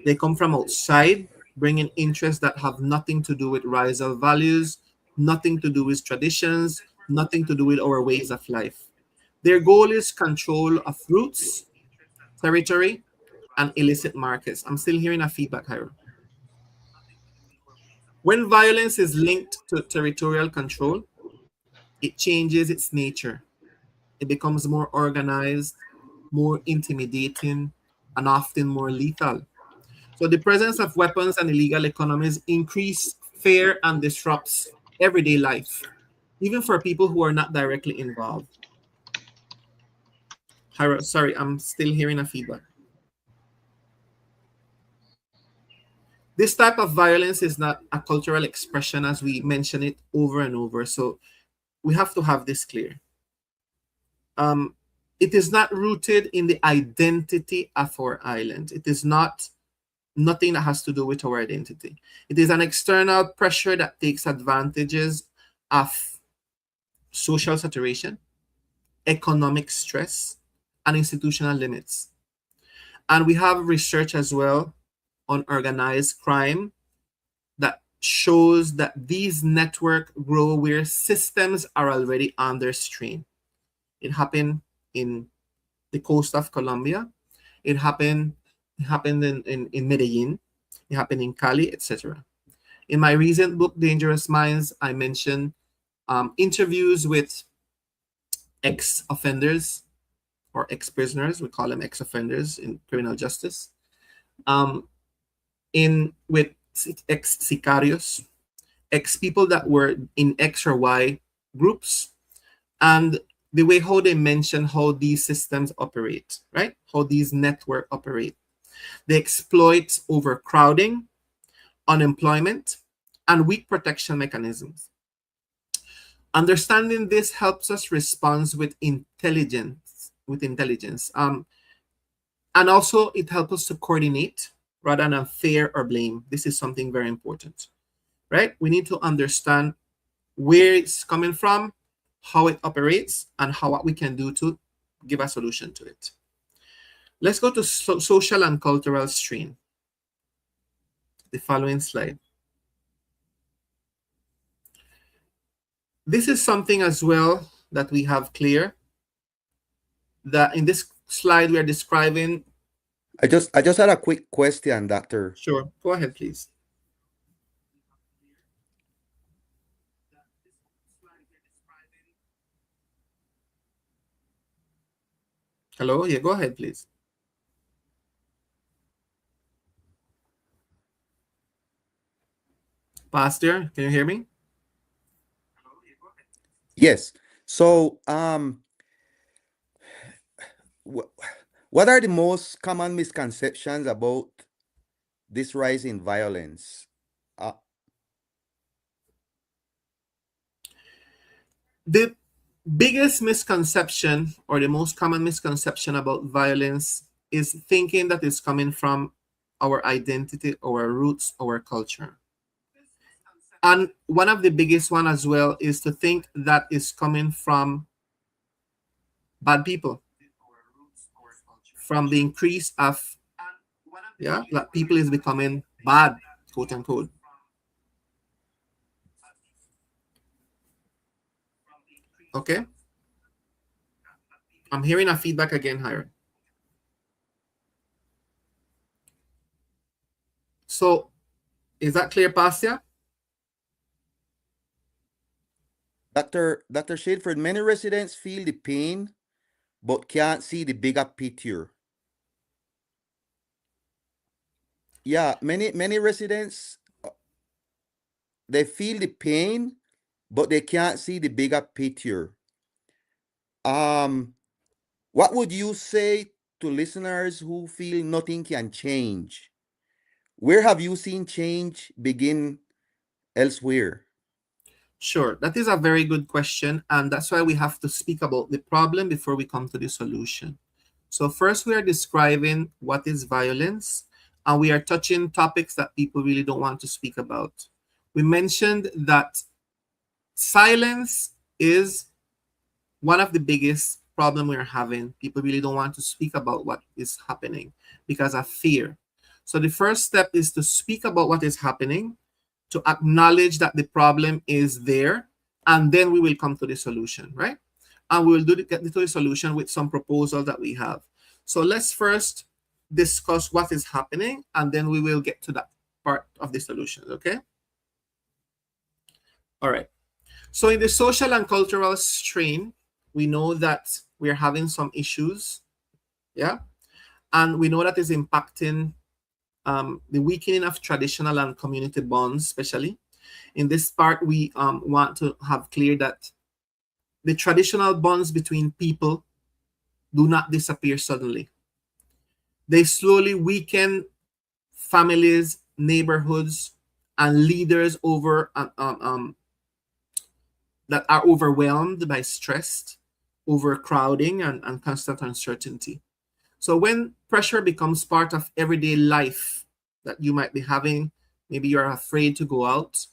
Speaker 4: They come from outside, bringing interests that have nothing to do with Raizal values, nothing to do with traditions, nothing to do with our ways of life. Their goal is control of routes, territory, and illicit markets. I'm still hearing a feedback, Hiram. When violence is linked to territorial control, it changes its nature. It becomes more organized, more intimidating, and often more lethal. So the presence of weapons and illegal economies increase fear and disrupts everyday life, even for people who are not directly involved. Sorry, I'm still hearing a feedback. This type of violence is not a cultural expression as we mention it over and over. So we have to have this clear. It is not rooted in the identity of our island. It is not nothing that has to do with our identity. It is an external pressure that takes advantages of social saturation, economic stress, and institutional limits. And we have research as well on organized crime that shows that these networks grow where systems are already under strain. It happened in the coast of Colombia. It happened in Medellin. It happened in Cali, etc. In my recent book, Dangerous Minds, I mentioned interviews with ex-offenders or ex-prisoners. We call them ex-offenders in criminal justice. With ex-sicarios, ex-people that were in X or Y groups, and the way how they mention how these systems operate, right? How these networks operate. They exploit overcrowding, unemployment, and weak protection mechanisms. Understanding this helps us respond with intelligence. And also it helps us to coordinate rather than fear or blame. This is something very important, right? We need to understand where it's coming from, how it operates, and what we can do to give a solution to it. Let's go to social and cultural strain. The following slide. This is something as well that we have clear, that in this slide we are describing.
Speaker 3: I just had a quick question, Doctor.
Speaker 4: Sure, go ahead, please. Hello, yeah, go ahead, please. Pastor, can you hear me?
Speaker 3: Yes. So, what are the most common misconceptions about this rise in violence?
Speaker 4: The biggest misconception, or the most common misconception about violence, is thinking that it's coming from our identity, our roots, our culture. And one of the biggest one as well is to think that it's coming from bad people, from the increase of that people is becoming bad, quote unquote. Okay, I'm hearing a feedback again, Hiram. So is that clear, Pastia?
Speaker 3: Dr. Shadeford, many residents feel the pain but can't see the bigger picture. Yeah, many residents they feel the pain, but they can't see the bigger picture. Um, what would you say to listeners who feel nothing can change? Where have you seen change begin elsewhere?
Speaker 4: Sure, that is a very good question, and that's why we have to speak about the problem before we come to the solution. So, first, we are describing what is violence, and we are touching topics that people really don't want to speak about. We mentioned that silence is one of the biggest problem we're having. People really don't want to speak about what is happening because of fear. So the first step is to speak about what is happening, to acknowledge that the problem is there, and then we will come to the solution, right? And we will get to the solution with some proposal that we have. So let's first discuss what is happening, and then we will get to that part of the solution, okay? All right. So in the social and cultural strain, we know that we're having some issues, yeah? And we know that is impacting the weakening of traditional and community bonds, especially. In this part, we want to have clear that the traditional bonds between people do not disappear suddenly. They slowly weaken families, neighborhoods, and leaders that are overwhelmed by stress, overcrowding, and constant uncertainty. So when pressure becomes part of everyday life that you might be having, maybe you're afraid to go out,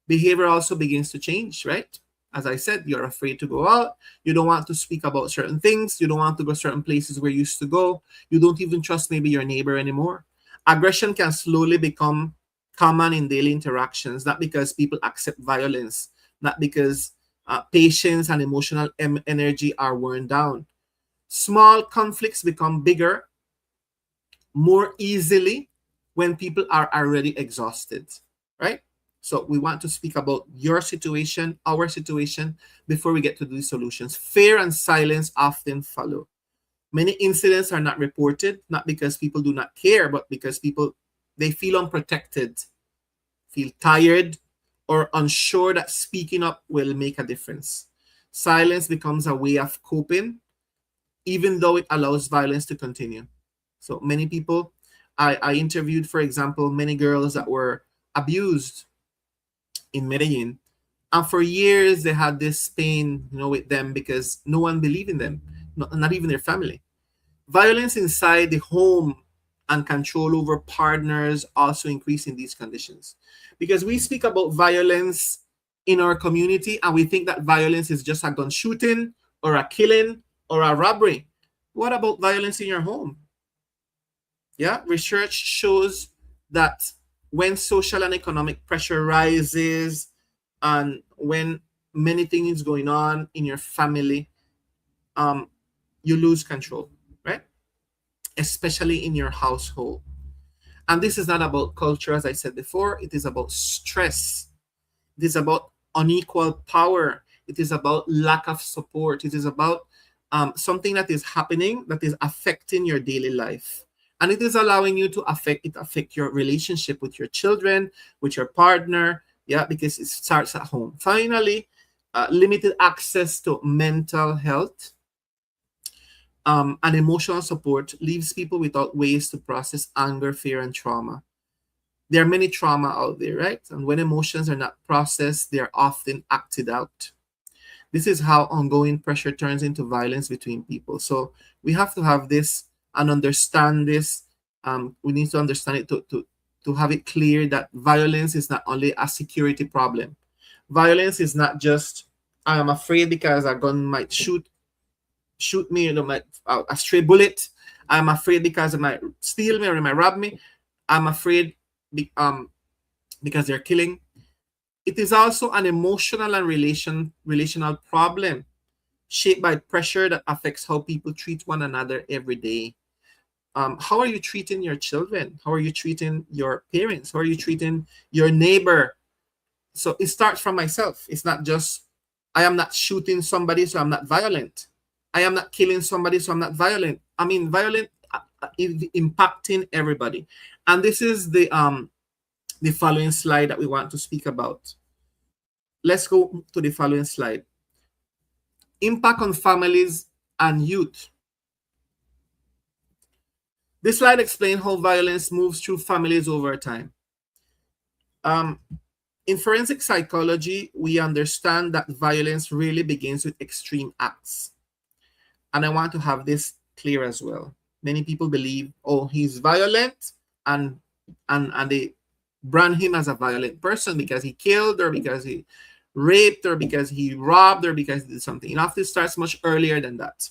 Speaker 4: behavior also begins to change, right? As I said, you're afraid to go out. You don't want to speak about certain things. You don't want to go certain places where you used to go. You don't even trust maybe your neighbor anymore. Aggression can slowly become common in daily interactions, not because people accept violence, not because patience and emotional energy are worn down. Small conflicts become bigger more easily when people are already exhausted, right? So we want to speak about your situation, our situation, before we get to the solutions. Fear and silence often follow. Many incidents are not reported, not because people do not care, but because they feel unprotected, feel tired, or unsure that speaking up will make a difference. Silence becomes a way of coping, even though it allows violence to continue. So many people, I interviewed, for example, many girls that were abused in Medellin. And for years, they had this pain, with them because no one believed in them, not even their family. Violence inside the home and control over partners also increase in these conditions. Because we speak about violence in our community and we think that violence is just a gun shooting or a killing or a robbery. What about violence in your home? Yeah, research shows that when social and economic pressure rises and when many things going on in your family, you lose control, right? Especially in your household. And this is not about culture, as I said before. It is about stress. It is about unequal power. It is about lack of support. It is about something that is happening that is affecting your daily life. And it is allowing you to affect your relationship with your children, with your partner, yeah, because it starts at home. Finally, limited access to mental health and emotional support leaves people without ways to process anger, fear, and trauma. There are many trauma out there, right? And when emotions are not processed, they are often acted out. This is how ongoing pressure turns into violence between people. So we have to have this and understand this. We need to understand it to have it clear that violence is not only a security problem. Violence is not just, I am afraid because a gun might shoot me, a stray bullet. I'm afraid because it might steal me or it might rob me. I'm afraid because they're killing. It is also an emotional and relational problem shaped by pressure that affects how people treat one another every day. How are you treating your children? How are you treating your parents? How are you treating your neighbor? So it starts from myself. It's not just, I am not shooting somebody, so I'm not violent. I am not killing somebody, so I'm not violent. I mean, violent is impacting everybody. And this is the the following slide that we want to speak about. Let's go to the following slide. Impact on families and youth. This slide explains how violence moves through families over time. In forensic psychology, we understand that violence really begins with extreme acts. And I want to have this clear as well. Many people believe, oh, he's violent, and they brand him as a violent person because he killed, or because he raped, or because he robbed, or because he did something. It often starts much earlier than that,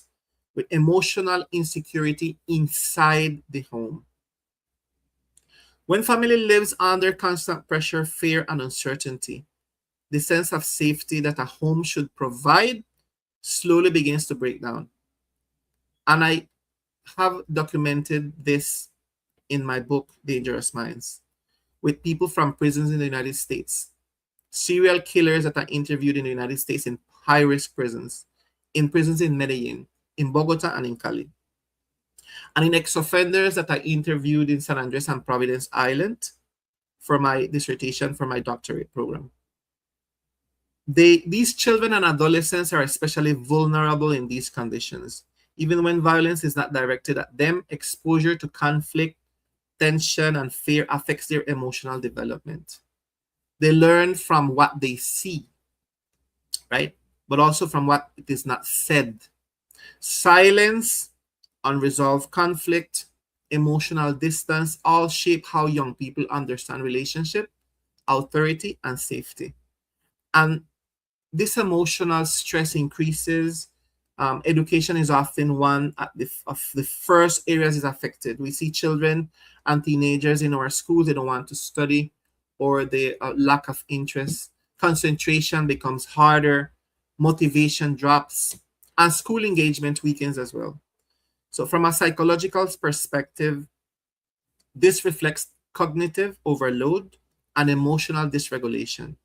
Speaker 4: with emotional insecurity inside the home. When family lives under constant pressure, fear, and uncertainty, the sense of safety that a home should provide slowly begins to break down. And I have documented this in my book, Dangerous Minds, with people from prisons in the United States, serial killers that are interviewed in the United States in high-risk prisons in Medellin, in Bogota, and in Cali, and in ex-offenders that I interviewed in San Andres and Providence Island for my dissertation for my doctorate program. These children and adolescents are especially vulnerable in these conditions. Even when violence is not directed at them, exposure to conflict, tension, and fear affects their emotional development. They learn from what they see, right? But also from what it is not said. Silence, unresolved conflict, emotional distance all shape how young people understand relationship, authority, and safety. And this emotional stress increases. Education is often one of the first areas is affected. We see children and teenagers in our schools, they don't want to study, or the lack of interest. Concentration becomes harder, motivation drops, and school engagement weakens as well. So from a psychological perspective, this reflects cognitive overload and emotional dysregulation,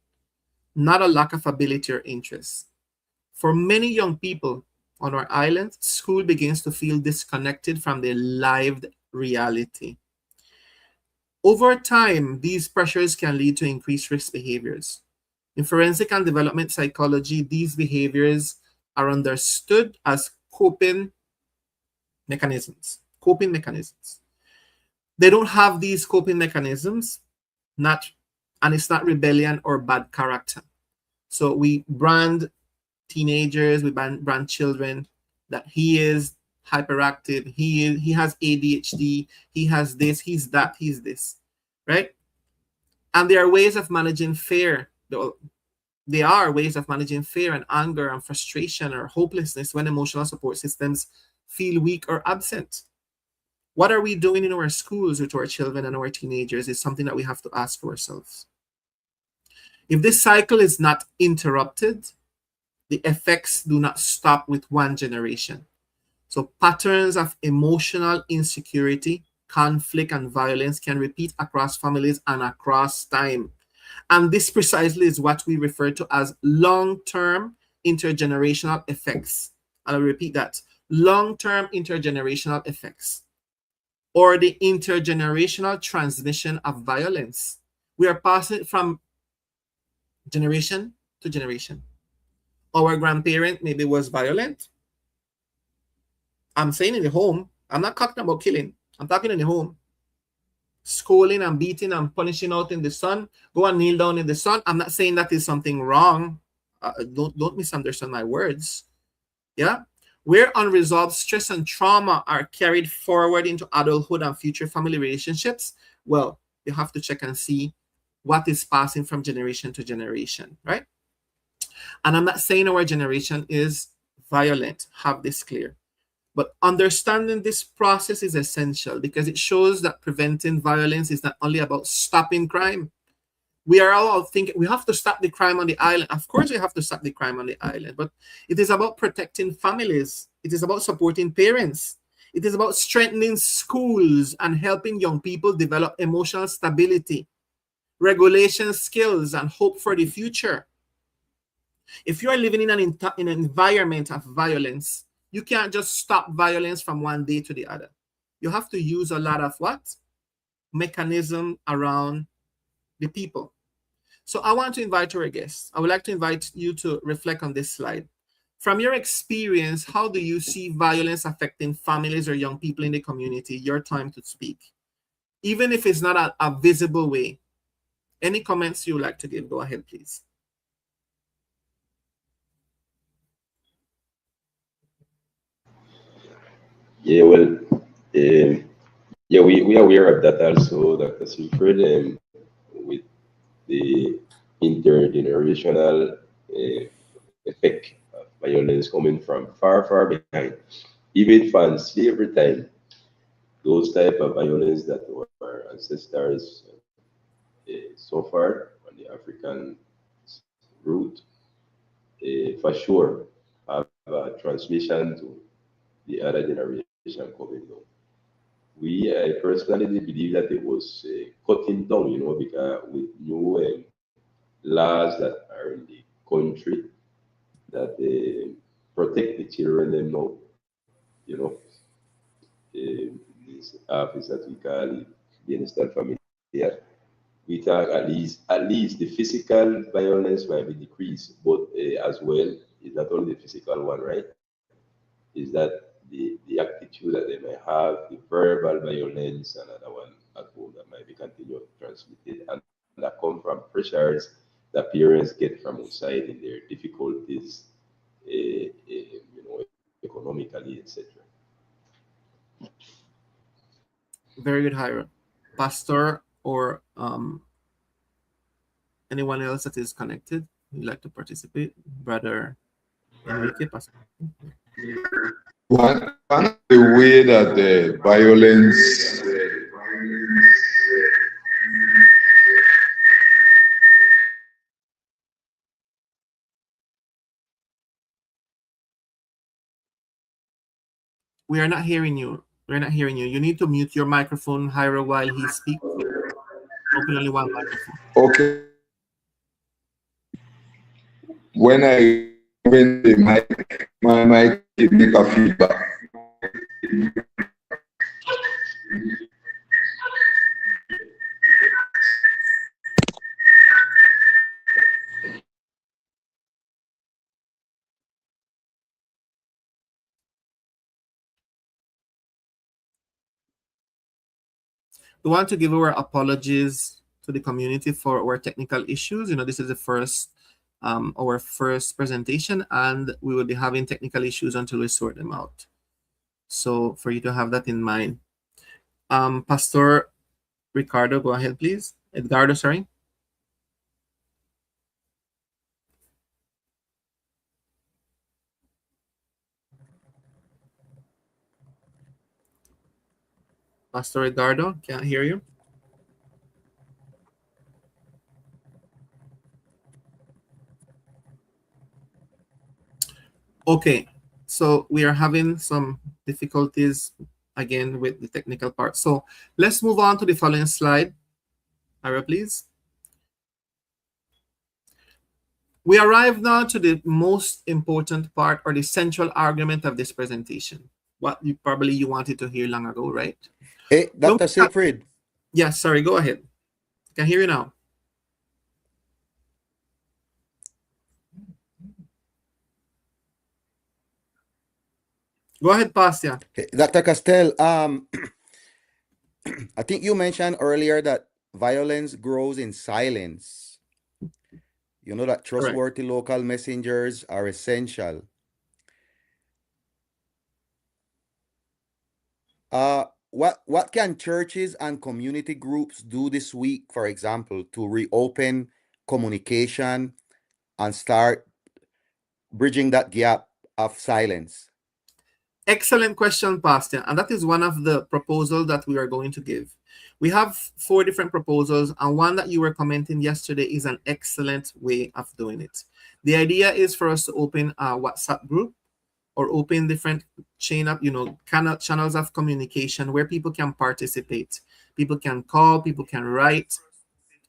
Speaker 4: not a lack of ability or interest. For many young people on our island, school begins to feel disconnected from their lived reality. Over time, these pressures can lead to increased risk behaviors. In forensic and development psychology, these behaviors are understood as coping mechanisms. They don't have these coping mechanisms, and it's not rebellion or bad character. So we brand teenagers, we brand children that he is hyperactive, he has ADHD, he has this, he's that, he's this, right? And there are ways of managing fear. There are ways of managing fear and anger and frustration or hopelessness when emotional support systems feel weak or absent. What are we doing in our schools with our children and our teenagers is something that we have to ask ourselves. If this cycle is not interrupted, the effects do not stop with one generation. So patterns of emotional insecurity, conflict, and violence can repeat across families and across time. And this precisely is what we refer to as long-term intergenerational effects. And I'll repeat that. Long-term intergenerational effects, or the intergenerational transmission of violence. We are passing it from generation to generation. Our grandparent maybe was violent. I'm saying in the home. I'm not talking about killing. I'm talking in the home. Scolding and beating and punishing out in the sun. Go and kneel down in the sun. I'm not saying that is something wrong. Don't misunderstand my words. Yeah? Where unresolved stress and trauma are carried forward into adulthood and future family relationships, well, you have to check and see what is passing from generation to generation, right? And I'm not saying our generation is violent. Have this clear. But understanding this process is essential because it shows that preventing violence is not only about stopping crime. We are all thinking we have to stop the crime on the island. Of course, we have to stop the crime on the island, but it is about protecting families. It is about supporting parents. It is about strengthening schools and helping young people develop emotional stability, regulation skills, and hope for the future. If you are living in an environment of violence, you can't just stop violence from one day to the other. You have to use a lot of what? Mechanism around the people. So I want to invite our guests. I would like to invite you to reflect on this slide. From your experience, how do you see violence affecting families or young people in the community? Your time to speak. Even if it's not a visible way. Any comments you would like to give? Go ahead, please.
Speaker 2: Yeah, well, yeah, we are aware of that also, Dr. Siegfried, with the intergenerational effect of violence coming from far, far behind. Even from slavery time, those type of violence that our ancestors suffered on the African root, for sure, have a transmission to the other generation coming down. We I personally believe that it was cutting down, because with new laws that are in the country that protect the children them now, you know, this office that we call the instant familiar. We talk at least the physical violence might be decreased, but as well, it's not only the physical one, right? Is that the attitude that they may have, the verbal violence, another one at home that might be continued transmitted, and that come from pressures that parents get from outside in their difficulties, economically, etc.
Speaker 4: Very good, Hiram. Pastor or anyone else that is connected, you'd like to participate? Brother Enrique, Pastor.
Speaker 5: One of the way that the violence
Speaker 4: We are not hearing you. We're not hearing you. You need to mute your microphone, Hyra, while he speaks. Open only one microphone.
Speaker 5: okay, when I open the mic, my mic it make a feedback.
Speaker 4: We want to give our apologies to the community for our technical issues. This is our first presentation, and we will be having technical issues until we sort them out. So for you to have that in mind. Pastor Ricardo, go ahead, please. Edgardo, sorry. Pastor Edgardo, can't hear you. Okay, so we are having some difficulties again with the technical part. So let's move on to the following slide. Ira, please. We arrive now to the most important part, or the central argument of this presentation. What you probably wanted to hear long ago, right?
Speaker 3: Hey, Dr. Siegfried.
Speaker 4: Yeah, sorry, go ahead. I can hear you now. Go ahead, Pastia.
Speaker 3: Hey, Dr. Castell, I think you mentioned earlier that violence grows in silence. You know that trustworthy local messengers are essential. What can churches and community groups do this week, for example, to reopen communication and start bridging that gap of silence?
Speaker 4: Excellent question, Pastor. And that is one of the proposals that we are going to give. We have 4 different proposals, and one that you were commenting yesterday is an excellent way of doing it. The idea is for us to open a WhatsApp group or open different channels of communication where people can participate. People can call, people can write,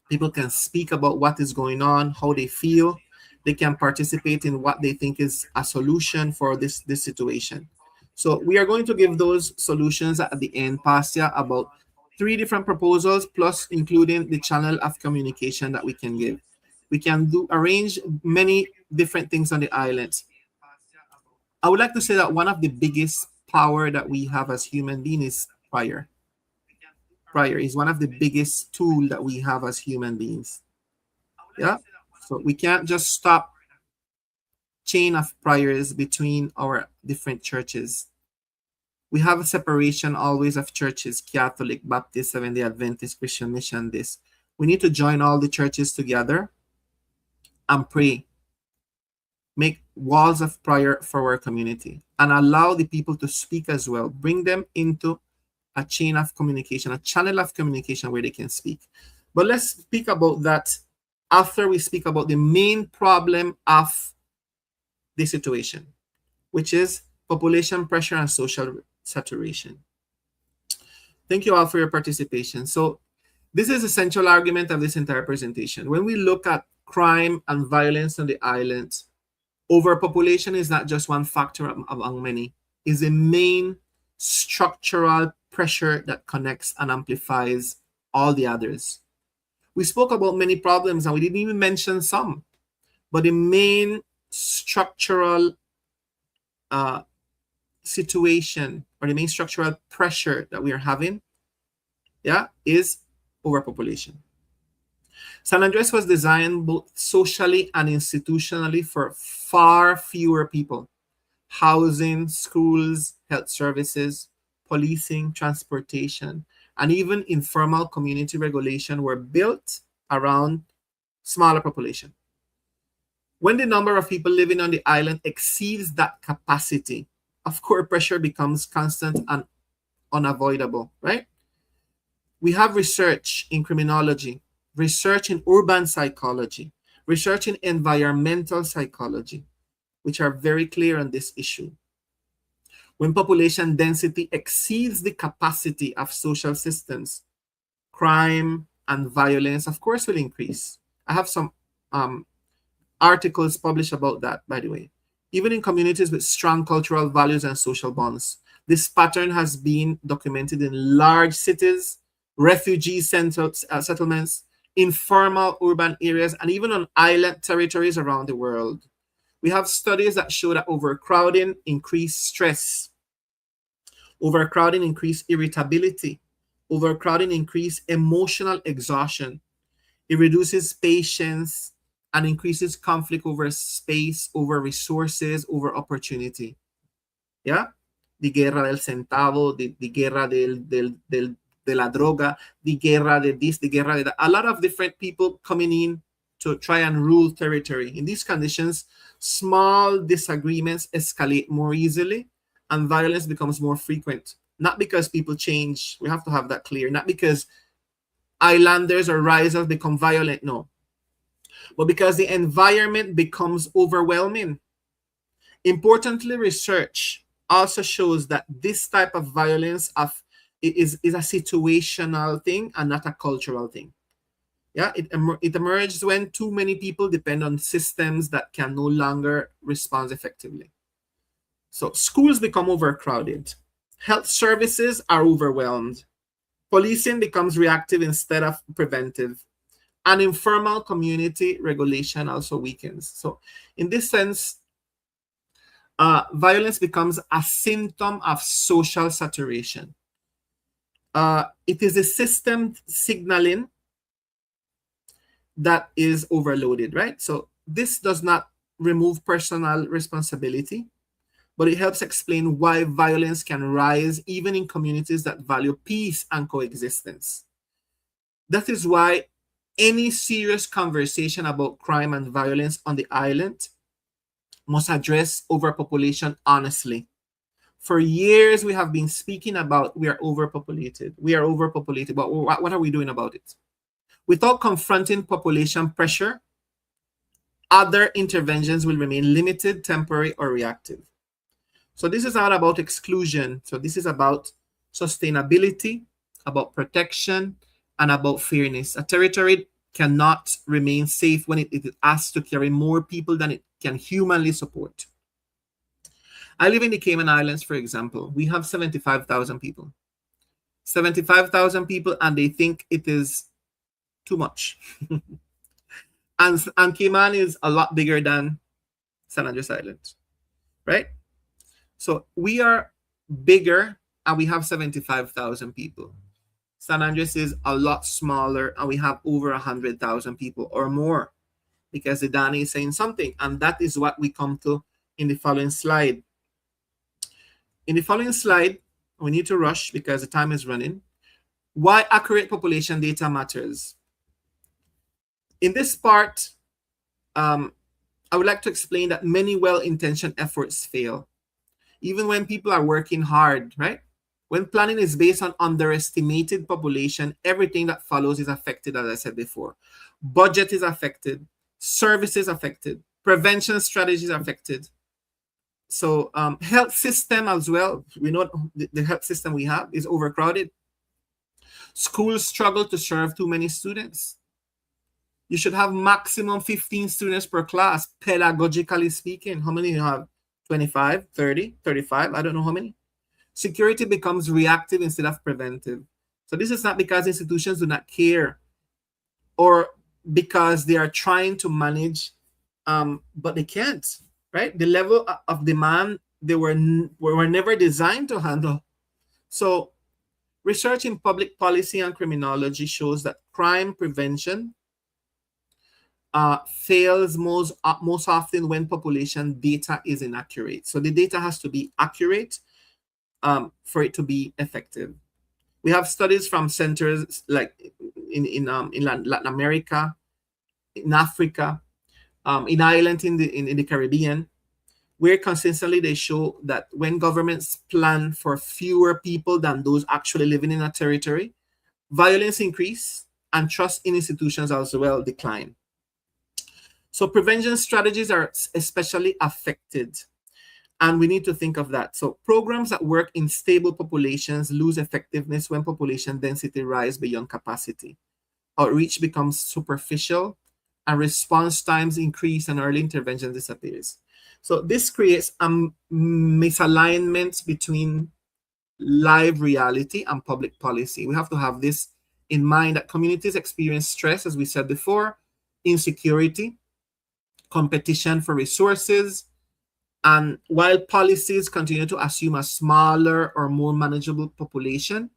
Speaker 4: people can speak about what is going on, how they feel. They can participate in what they think is a solution for this situation. So we are going to give those solutions at the end, Pastia, about 3 different proposals, plus including the channel of communication that we can give. We can arrange many different things on the island. I would like to say that one of the biggest power that we have as human beings is prayer. Prayer is one of the biggest tool that we have as human beings. Yeah. So we can't just stop chain of prayers between our different churches. We have a separation always of churches, Catholic, Baptist, Seventh-day Adventist, Christian Mission, this. We need to join all the churches together and pray. Make walls of prayer for our community and allow the people to speak as well. Bring them into a chain of communication, a channel of communication where they can speak. But let's speak about that after we speak about the main problem of the situation, which is population pressure and social saturation. Thank you all for your participation. So this is the central argument of this entire presentation. When we look at crime and violence on the island, overpopulation is not just one factor among many. It's the main structural pressure that connects and amplifies all the others. We spoke about many problems and we didn't even mention some, but the main structural situation or the main structural pressure that we are having, is overpopulation. San Andres was designed both socially and institutionally for far fewer people. Housing, schools, health services, policing, transportation, and even informal community regulation were built around smaller population. When the number of people living on the island exceeds that capacity, of course, pressure becomes constant and unavoidable, right? We have research in criminology, research in urban psychology, research in environmental psychology, which are very clear on this issue. When population density exceeds the capacity of social systems, crime and violence, of course, will increase. I have some articles published about that, by the way. Even in communities with strong cultural values and social bonds, this pattern has been documented in large cities, refugee settlements, informal urban areas, and even on island territories around the world. We have studies that show that overcrowding increased stress, overcrowding increased irritability, overcrowding increased emotional exhaustion. It reduces patience and increases conflict over space, over resources, over opportunity. Yeah? The guerra del centavo, the guerra de la droga, the guerra de this, the guerra de that. A lot of different people coming in to try and rule territory. In these conditions, small disagreements escalate more easily and violence becomes more frequent. Not because people change, we have to have that clear. Not because islanders or Raizal become violent, no. But because the environment becomes overwhelming. Importantly, research also shows that this type of violence is a situational thing and not a cultural thing. Yeah, it emerges when too many people depend on systems that can no longer respond effectively. So schools become overcrowded. Health services are overwhelmed. Policing becomes reactive instead of preventive. And informal community regulation also weakens. So in this sense, violence becomes a symptom of social saturation. It is a system signaling that is overloaded, right? So this does not remove personal responsibility, but it helps explain why violence can rise even in communities that value peace and coexistence. That is why any serious conversation about crime and violence on the island must address overpopulation honestly. For years, we have been speaking about we are overpopulated. We are overpopulated, but what are we doing about it? Without confronting population pressure, other interventions will remain limited, temporary, or reactive. So this is not about exclusion. So this is about sustainability, about protection, and about fairness. A territory cannot remain safe when it is asked to carry more people than it can humanly support. I live in the Cayman Islands, for example. We have 75,000 people. 75,000 people, and they think it is too much. and Cayman is a lot bigger than San Andres Island, right? So we are bigger and we have 75,000 people. San Andres is a lot smaller and we have over 100,000 people or more, because the Dani is saying something. And that is what we come to in the following slide. In the following slide, we need to rush because the time is running. Why accurate population data matters. In this part, I would like to explain that many well-intentioned efforts fail. Even when people are working hard, right? When planning is based on underestimated population, everything that follows is affected, as I said before. Budget is affected, services affected, prevention strategies affected. So health system as well, we know the health system we have is overcrowded. Schools struggle to serve too many students. You should have maximum 15 students per class, pedagogically speaking. How many you have? 25, 30, 35, I don't know how many. Security becomes reactive instead of preventive. So this is not because institutions do not care or because they are trying to manage, but they can't, right? The level of demand they were never designed to handle. So research in public policy and criminology shows that crime prevention fails most often when population data is inaccurate. So the data has to be accurate for it to be effective. We have studies from centers like in Latin America, in Africa, in Ireland, in the Caribbean, where consistently they show that when governments plan for fewer people than those actually living in a territory, violence increase and trust in institutions as well decline. So prevention strategies are especially affected, and we need to think of that. So programs that work in stable populations lose effectiveness when population density rise beyond capacity. Outreach becomes superficial and response times increase and early intervention disappears. So this creates a misalignment between live reality and public policy. We have to have this in mind, that communities experience stress, as we said before, insecurity, competition for resources, and while policies continue to assume a smaller or more manageable population,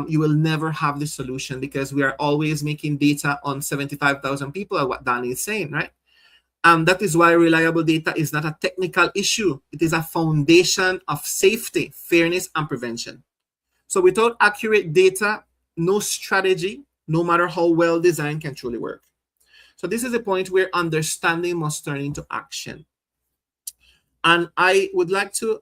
Speaker 4: you will never have the solution, because we are always making data on 75,000 people, what Danny is saying, right? That is why reliable data is not a technical issue. It is a foundation of safety, fairness, and prevention. So without accurate data, no strategy, no matter how well designed, can truly work. So this is a point where understanding must turn into action. And I would like to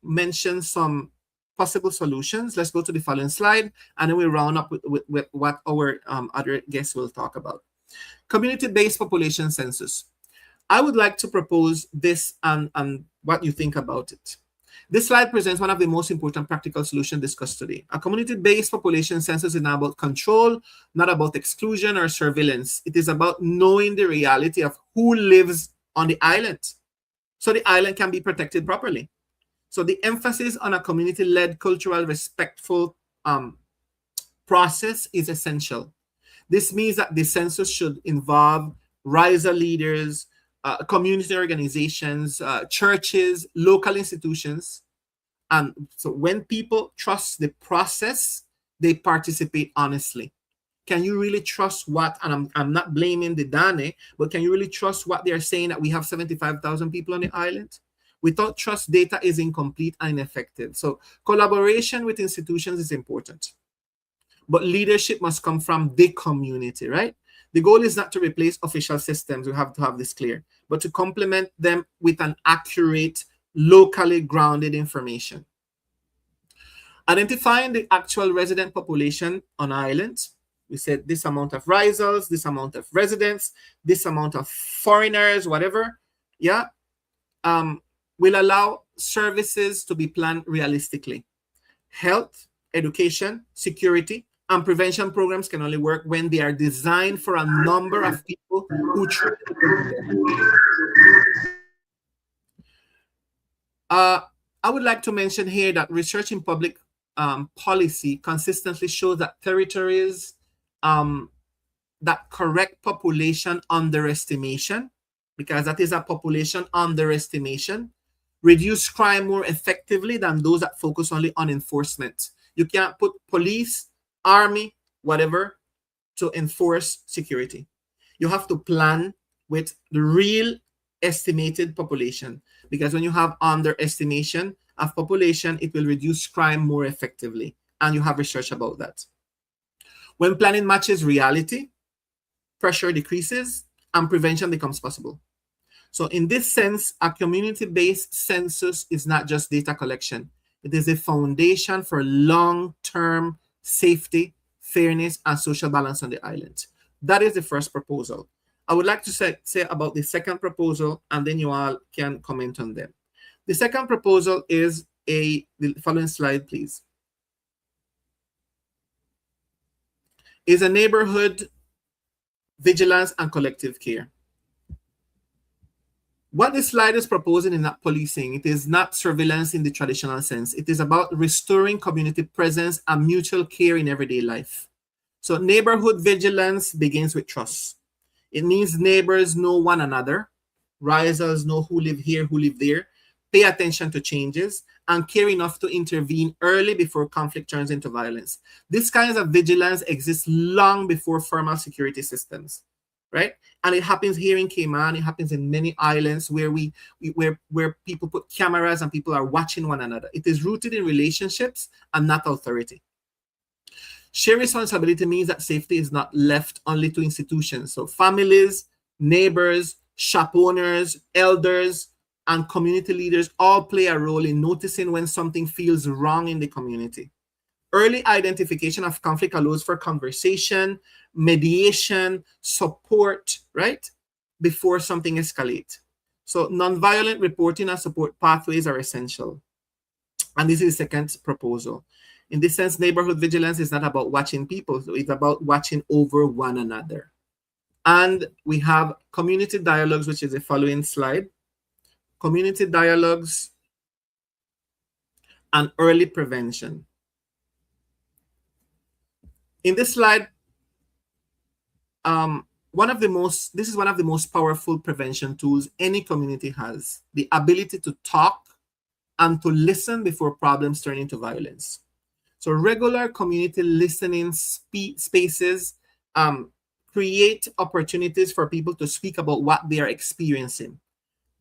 Speaker 4: mention some possible solutions. Let's go to the following slide, and then we round up with what our other guests will talk about. Community-based population census. I would like to propose this and what you think about it. This slide presents one of the most important practical solutions discussed today. A community-based population census is not about control, not about exclusion or surveillance. It is about knowing the reality of who lives on the island, so the island can be protected properly. So the emphasis on a community-led, cultural, respectful process is essential. This means that the census should involve Raizal leaders, community organizations, churches, local institutions. And so when people trust the process, they participate honestly. Can you really trust what, and I'm not blaming the Dane, but can you really trust what they're saying, that we have 75,000 people on the island? Without trust, data is incomplete and ineffective. So collaboration with institutions is important, but leadership must come from the community, right? The goal is not to replace official systems, we have to have this clear, but to complement them with an accurate, locally grounded information. Identifying the actual resident population on islands. We said this amount of Raizals, this amount of residents, this amount of foreigners, whatever, yeah, will allow services to be planned realistically. Health, education, security, and prevention programs can only work when they are designed for a number of people who truly. I would like to mention here that research in public policy consistently shows that territories that correct population underestimation, because that is a population underestimation, reduce crime more effectively than those that focus only on enforcement. You can't put police, army, whatever, to enforce security. You have to plan with the real estimated population, because when you have underestimation of population, it will reduce crime more effectively, and you have research about that. When planning matches reality, pressure decreases and prevention becomes possible. So in this sense, a community-based census is not just data collection. It is a foundation for long-term safety, fairness, and social balance on the island. That is the first proposal. I would like to say about the second proposal, and then you all can comment on them. The second proposal is the following slide, please. Is a neighborhood vigilance and collective care. What this slide is proposing is not policing. It is not surveillance in the traditional sense. It is about restoring community presence and mutual care in everyday life. So neighborhood vigilance begins with trust. It means neighbors know one another. Raizals know who live here, who live there. Pay attention to changes and care enough to intervene early before conflict turns into violence. This kind of vigilance exists long before formal security systems, right? And it happens here in Cayman. It happens in many islands where where people put cameras and people are watching one another. It is rooted in relationships and not authority. Shared responsibility means that safety is not left only to institutions. So families, neighbors, shop owners, elders, and community leaders all play a role in noticing when something feels wrong in the community. Early identification of conflict allows for conversation, mediation, support, right? Before something escalates. So nonviolent reporting and support pathways are essential. And this is the second proposal. In this sense, neighborhood vigilance is not about watching people. So it's about watching over one another. And we have community dialogues, which is the following slide. Community dialogues and early prevention. In this slide, this is one of the most powerful prevention tools any community has, the ability to talk and to listen before problems turn into violence. So regular community listening spaces create opportunities for people to speak about what they are experiencing,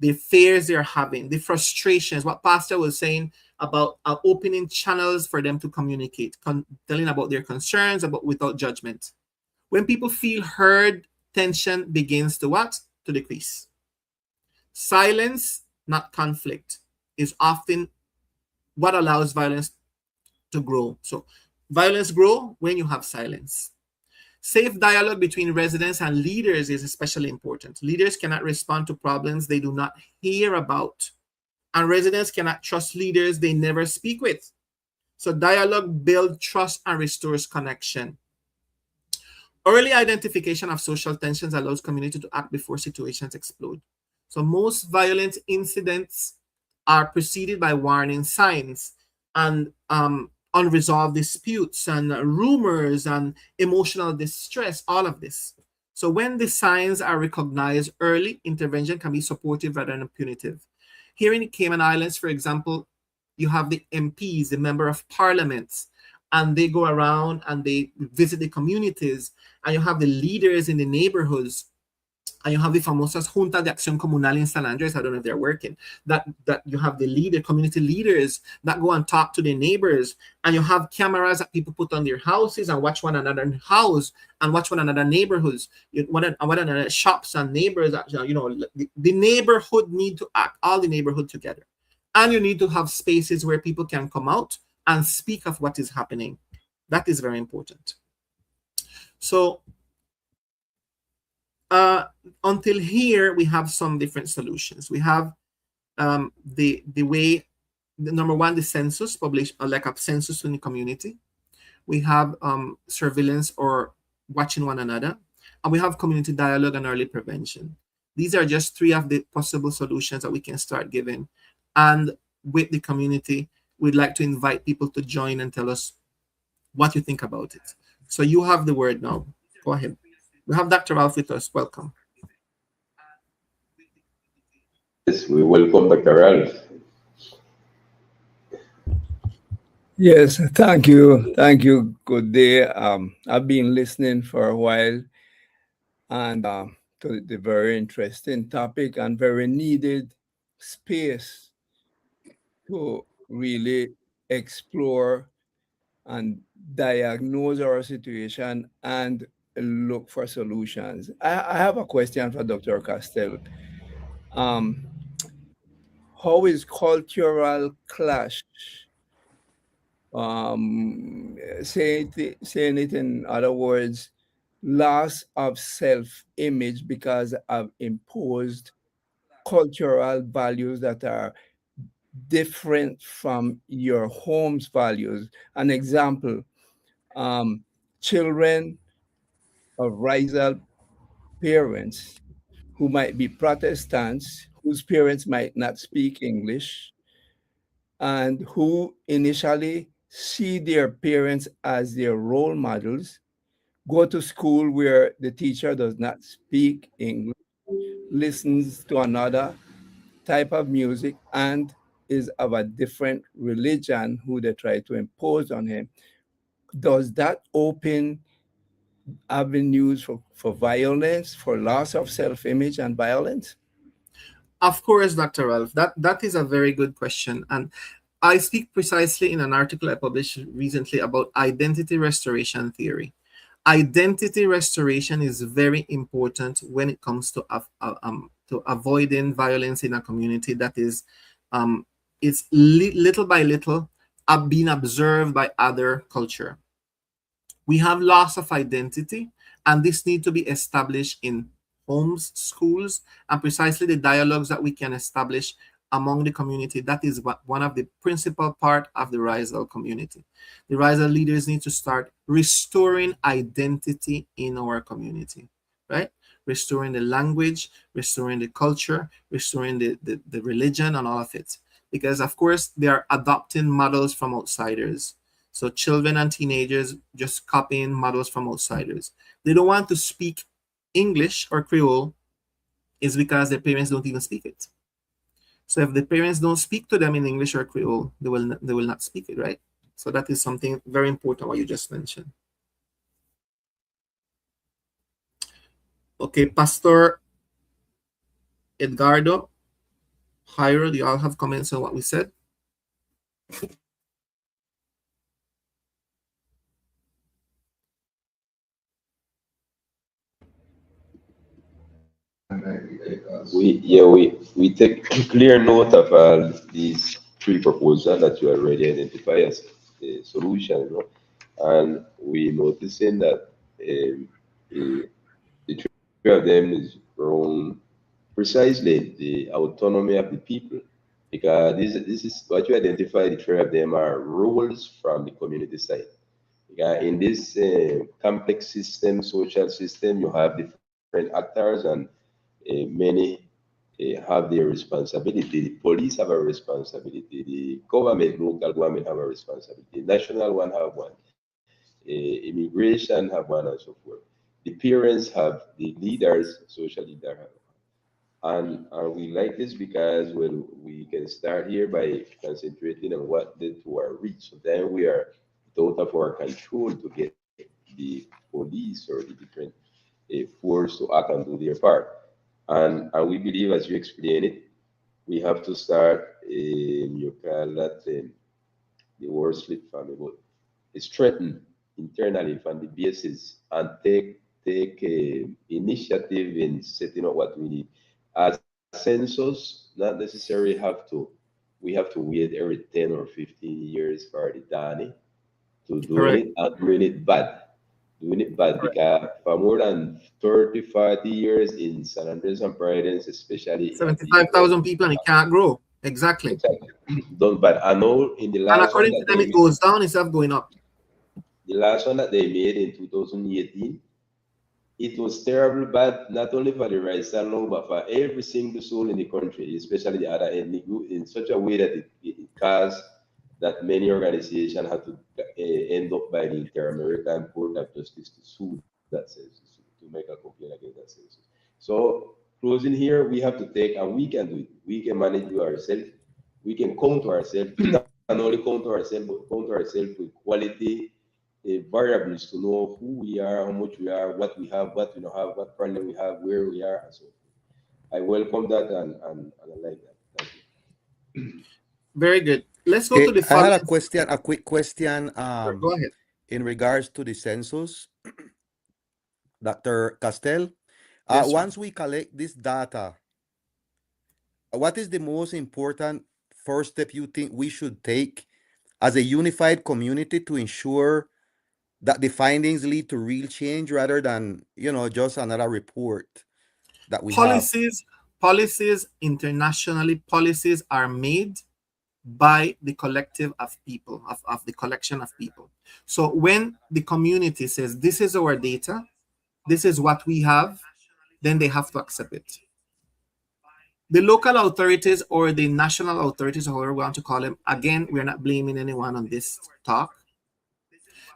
Speaker 4: the fears they're having, the frustrations, what Pastor was saying about opening channels for them to communicate, telling about their concerns without judgment. When people feel heard, tension begins to what? To decrease. Silence, not conflict, is often what allows violence to grow. So violence grows when you have silence. Safe dialogue between residents and leaders is especially important. Leaders cannot respond to problems they do not hear about, and residents cannot trust leaders they never speak with. So dialogue builds trust and restores connection. Early identification of social tensions allows community to act before situations explode. So most violent incidents are preceded by warning signs and unresolved disputes and rumors and emotional distress, all of this. So when the signs are recognized early, intervention can be supportive rather than punitive. Here in the Cayman Islands, for example, you have the MPs, the Member of Parliaments, and they go around and they visit the communities, and you have the leaders in the neighborhoods, and you have the famosas Junta de Acción Comunal in San Andres. I don't know if they're working. That you have the community leaders that go and talk to the neighbors, and you have cameras that people put on their houses and watch one another house and watch one another neighborhoods, one another shops and neighbors. The neighborhood need to act, all the neighborhood together, and you need to have spaces where people can come out and speak of what is happening. That is very important. So until here, we have some different solutions. We have number one, the census, population, like a census in the community. We have surveillance or watching one another, and we have community dialogue and early prevention. These are just three of the possible solutions that we can start giving, and with the community we'd like to invite people to join and tell us what you think about it. So you have the word now. Go ahead. We have Dr. Ralph with us. Welcome.
Speaker 2: Yes, we welcome Dr. Ralph.
Speaker 6: Yes, thank you. Thank you. Good day. I've been listening for a while and to the very interesting topic and very needed space to really explore and diagnose our situation and look for solutions. I have a question for Dr. Castell. Um, how is cultural clash saying it in other words, loss of self-image because of imposed cultural values that are different from your home's values. An example, children of Raizal parents who might be Protestants, whose parents might not speak English, and who initially see their parents as their role models, go to school where the teacher does not speak English, listens to another type of music, and is of a different religion who they try to impose on him. Does that open avenues for violence, for loss of self image and violence?
Speaker 4: Of course, Dr. Ralph, that is a very good question. And I speak precisely in an article I published recently about identity restoration theory. Identity restoration is very important when it comes to avoiding violence in a community that is little by little being observed by other culture. We have loss of identity, and this need to be established in homes, schools, and precisely the dialogues that we can establish among the community. That is one of the principal part of the Raizal community. The Raizal leaders need to start restoring identity in our community, right? Restoring the language, restoring the culture, restoring the religion and all of it. Because of course they are adopting models from outsiders. So children and teenagers just copying models from outsiders. They don't want to speak English or Creole is because their parents don't even speak it. So if the parents don't speak to them in English or Creole, they will not speak it, right? So that is something very important what you just mentioned. Okay, Pastor Edgardo, Jairo, do you all have comments on what we said?
Speaker 2: We take clear note of these three proposals that you already identify as the solution, you know, and we noticing that the three of them is around precisely the autonomy of the people, because this is what you identify. The three of them are rules from the community side. In this complex system, social system, you have different actors, and many have their responsibility. The police have a responsibility. The government, local government have a responsibility. National one have one. Immigration have one, and so forth. The parents have, the leaders, social leader have. And we like this because, well, we can start here by concentrating on what led to our reach. So then we are out of our control to get the police or the different force to act and do their part. And we believe, as you explain it, we have to start, you call that the word slip family, but strengthen internally from the basis and take initiative in setting up what we need. As census, not necessarily we have to wait every 10 or 15 years for the Dani to doing
Speaker 4: Correct.
Speaker 2: it and doing it bad
Speaker 4: Correct.
Speaker 2: because for more than 30, 40 years in San Andres and Providence, especially at the
Speaker 4: 75,000 people and it can't grow. Exactly.
Speaker 2: exactly done bad. I know in the
Speaker 4: And
Speaker 2: last one
Speaker 4: according to
Speaker 2: that
Speaker 4: them,
Speaker 2: they
Speaker 4: it goes down instead of going up.
Speaker 2: made in 2018, it was terrible bad, not only for the Raizal now, but for every single soul in the country, especially the other ethnic group, in such a way that it caused that many organizations had to end up by the Inter-American Court of Justice to sue that census, to make a complaint against that census. So closing here, we have to take, and we can do it. We can manage it ourselves. We can count ourselves, not only count ourselves, but count ourselves with quality variables to know who we are, how much we are, what we have, what we don't have, what problem we have, where we are, and so forth. I welcome that and I like that. Thank you.
Speaker 4: Very good. Let's go to the
Speaker 3: I had
Speaker 4: following.
Speaker 3: a quick question
Speaker 4: Go ahead.
Speaker 3: in regards to the census, Dr. Castell.
Speaker 4: Yes, sir.
Speaker 3: Once we collect this data, what is the most important first step you think we should take as a unified community to ensure that the findings lead to real change rather than, just another report that we have?
Speaker 4: Policies internationally, policies are made by the collective of people, of the collection of people. So when the community says, this is our data, this is what we have, then they have to accept it. The local authorities or the national authorities, or whatever we want to call them, again, we're not blaming anyone on this talk.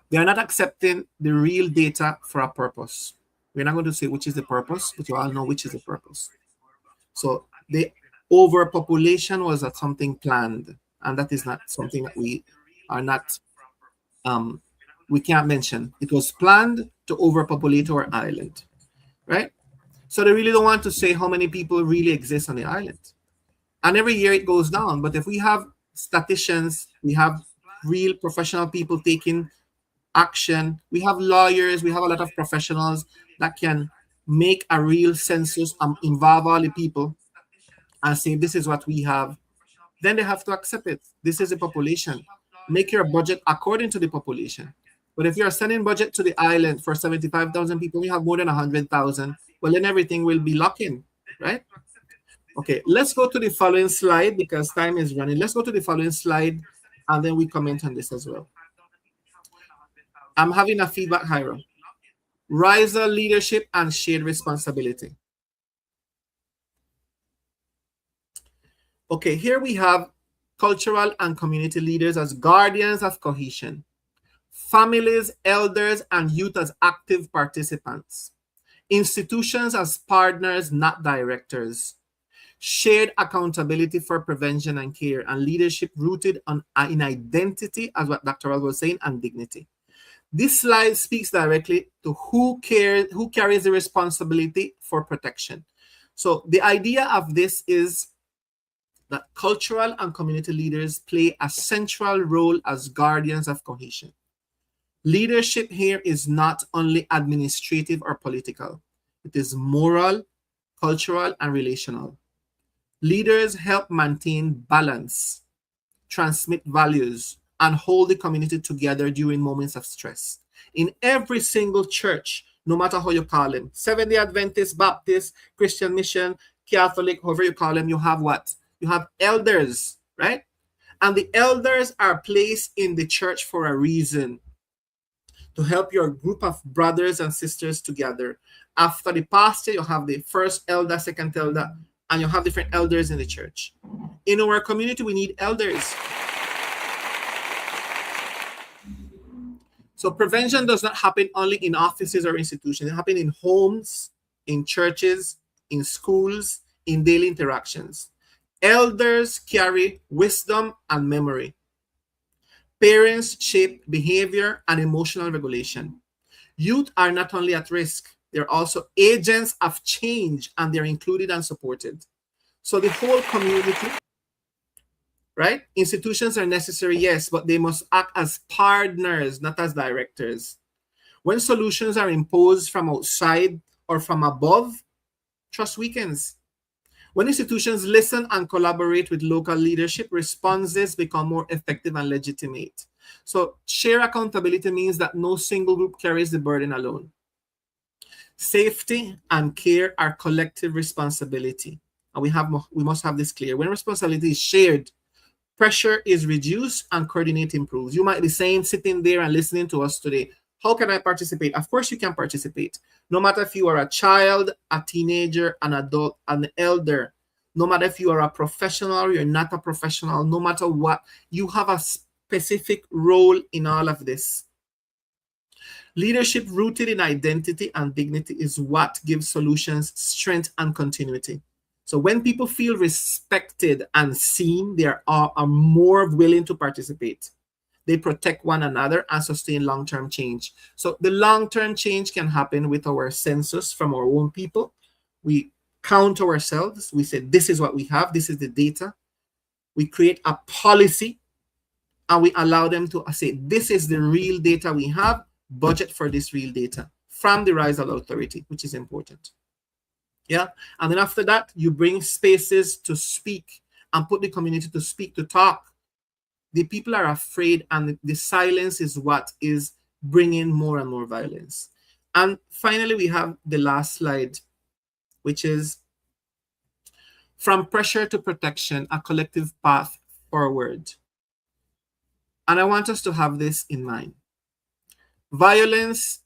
Speaker 4: They are not accepting the real data for a purpose. We're not going to say which is the purpose, but you all know which is the purpose. So the overpopulation was something planned, and that is not something that we are not, we can't mention. It was planned to overpopulate our island, right? So they really don't want to say how many people really exist on the island. And every year it goes down. But if we have statisticians, we have real professional people taking action, we have lawyers, we have a lot of professionals that can make a real census and involve all the people and say, this is what we have, then they have to accept it. This is the population. Make your budget according to the population. But if you're sending budget to the island for 75,000 people, you have more than 100,000, well, then everything will be locked in, right? Okay, let's go to the following slide because time is running. Let's go to the following slide and then we comment on this as well. I'm having a feedback, Hiram. Raizal leadership and shared responsibility. Okay, here we have cultural and community leaders as guardians of cohesion, families, elders, and youth as active participants, institutions as partners, not directors, shared accountability for prevention and care, and leadership rooted in identity, as what Dr. Raizal was saying, and dignity. This slide speaks directly to who carries the responsibility for protection. So the idea of this is that cultural and community leaders play a central role as guardians of cohesion. Leadership here is not only administrative or political. It is moral, cultural, and relational. Leaders help maintain balance, transmit values, and hold the community together during moments of stress. In every single church, no matter how you call them, Seventh-day Adventist, Baptist, Christian Mission, Catholic, however you call them, you have what? You have elders, right? And the elders are placed in the church for a reason, to help your group of brothers and sisters together. After the pastor, you have the first elder, second elder, and you have different elders in the church. In our community, we need elders. So prevention does not happen only in offices or institutions. It happens in homes, in churches, in schools, in daily interactions. Elders carry wisdom and memory. Parents shape behavior and emotional regulation. Youth are not only at risk, they're also agents of change, and they're included and supported. So the whole community, right? Institutions are necessary, yes, but they must act as partners, not as directors. When solutions are imposed from outside or from above, trust weakens. When institutions listen and collaborate with local leadership, responses become more effective and legitimate. So share accountability means that no single group carries the burden alone. Safety and care are collective responsibility. And we must have this clear. When responsibility is shared, pressure is reduced and coordinate improves. You might be saying, sitting there and listening to us today, how can I participate? Of course you can participate. No matter if you are a child, a teenager, an adult, an elder, no matter if you are a professional or you're not a professional, no matter what, you have specific role in all of this. Leadership rooted in identity and dignity is what gives solutions strength and continuity. So when people feel respected and seen, they are more willing to participate. They protect one another and sustain long-term change. So the long-term change can happen with our census from our own people. We count ourselves. We say, this is what we have. This is the data. We create a policy and we allow them to say, this is the real data we have. Budget for this real data from the Raizal Authority, which is important. Yeah. And then after that, you bring spaces to speak and put the community to speak, to talk. The people are afraid, and the silence is what is bringing more and more violence. And finally, we have the last slide, which is from pressure to protection, a collective path forward. And I want us to have this in mind. Violence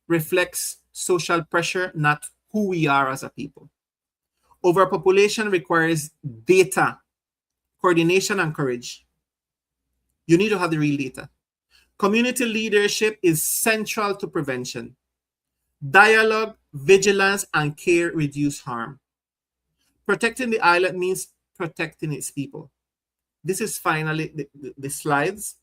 Speaker 4: reflects social pressure, not who we are as a people. Overpopulation requires data, coordination, and courage. You need to have the real data. Community leadership is central to prevention. Dialogue, vigilance, and care reduce harm. Protecting the island means protecting its people. This is finally the slides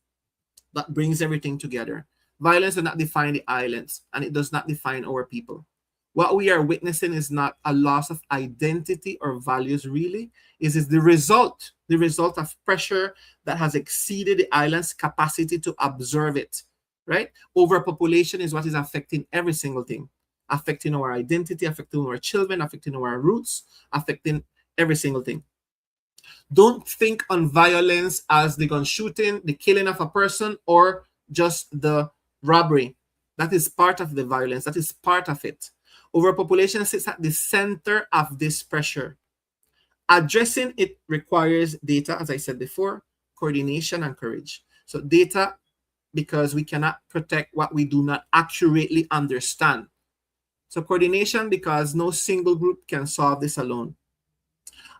Speaker 4: that brings everything together. Violence does not define the islands, and it does not define our people. What we are witnessing is not a loss of identity or values, really. It is the result of pressure that has exceeded the island's capacity to absorb it, right? Overpopulation is what is affecting every single thing, affecting our identity, affecting our children, affecting our roots, affecting every single thing. Don't think on violence as the gun shooting, the killing of a person, or just the robbery. That is part of the violence. That is part of it. Overpopulation sits at the center of this pressure. Addressing it requires data, as I said before, coordination, and courage. So data, because we cannot protect what we do not accurately understand. So coordination, because no single group can solve this alone.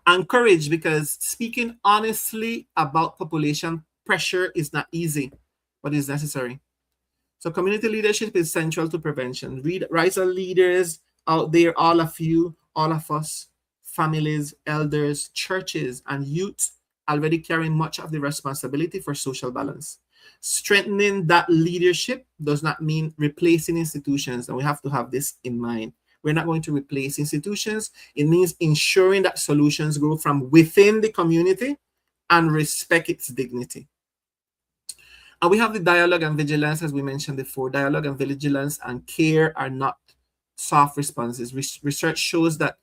Speaker 4: And courage, because speaking honestly about population pressure is not easy, but is necessary. So community leadership is central to prevention. Raizal leaders out there, all of you, all of us, families, elders, churches, and youth already carrying much of the responsibility for social balance. Strengthening that leadership does not mean replacing institutions, and we have to have this in mind. We're not going to replace institutions. It means ensuring that solutions grow from within the community and respect its dignity. And we have the dialogue and vigilance, as we mentioned before. Dialogue and vigilance and care are not soft responses. Research shows that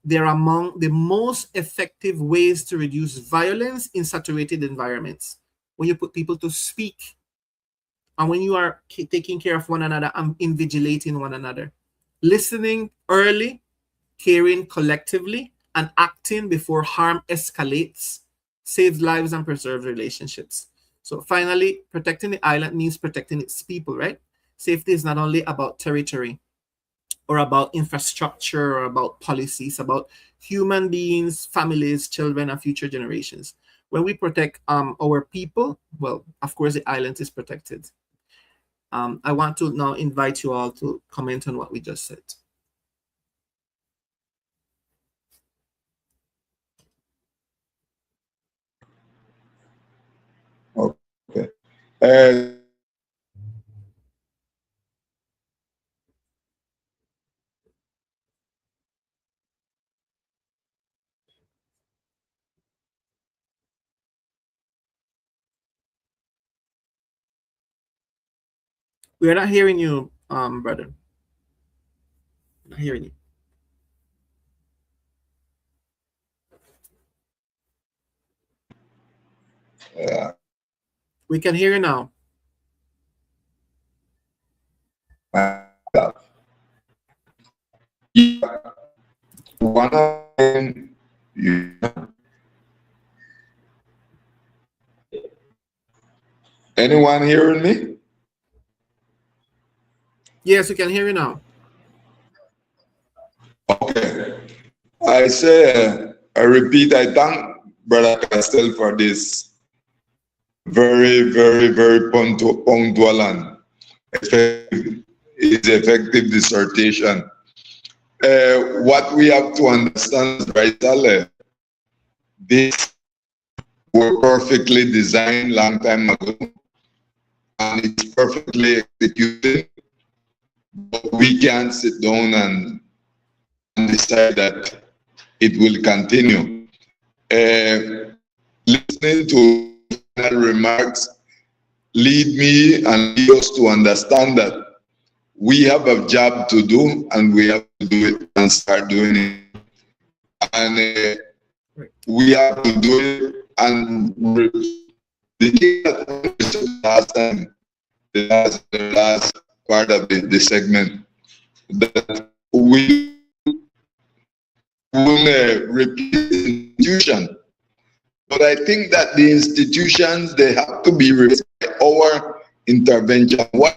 Speaker 4: they're among the most effective ways to reduce violence in saturated environments. When you put people to speak, and when you are taking care of one another and invigilating one another. Listening early, caring collectively, and acting before harm escalates saves lives and preserves relationships. So finally, protecting the island means protecting its people, right? Safety is not only about territory or about infrastructure or about policies, about human beings, families, children, and future generations. When we protect our people, well, of course, the island is protected. I want to now invite you all to comment on what we just said.
Speaker 5: Okay.
Speaker 4: We are not hearing you, brother. Not hearing you.
Speaker 5: Yeah.
Speaker 4: We can hear you now.
Speaker 5: One of them, anyone hearing me?
Speaker 4: Yes, we can hear you now.
Speaker 5: Okay. I say, I repeat, I thank Brother Castell for this very, very, very punctual and effective, is effective dissertation. What we have to understand, Raizal, this were perfectly designed long time ago, and it's perfectly executed. But we can't sit down and decide that it will continue. Listening to final remarks lead me and lead us to understand that we have a job to do and we have to do it and start doing it. And we have to do it and the thing that I understood last time, the last part of the segment, that we will replace institution. But I think that the institutions, they have to be replaced by our intervention. Why?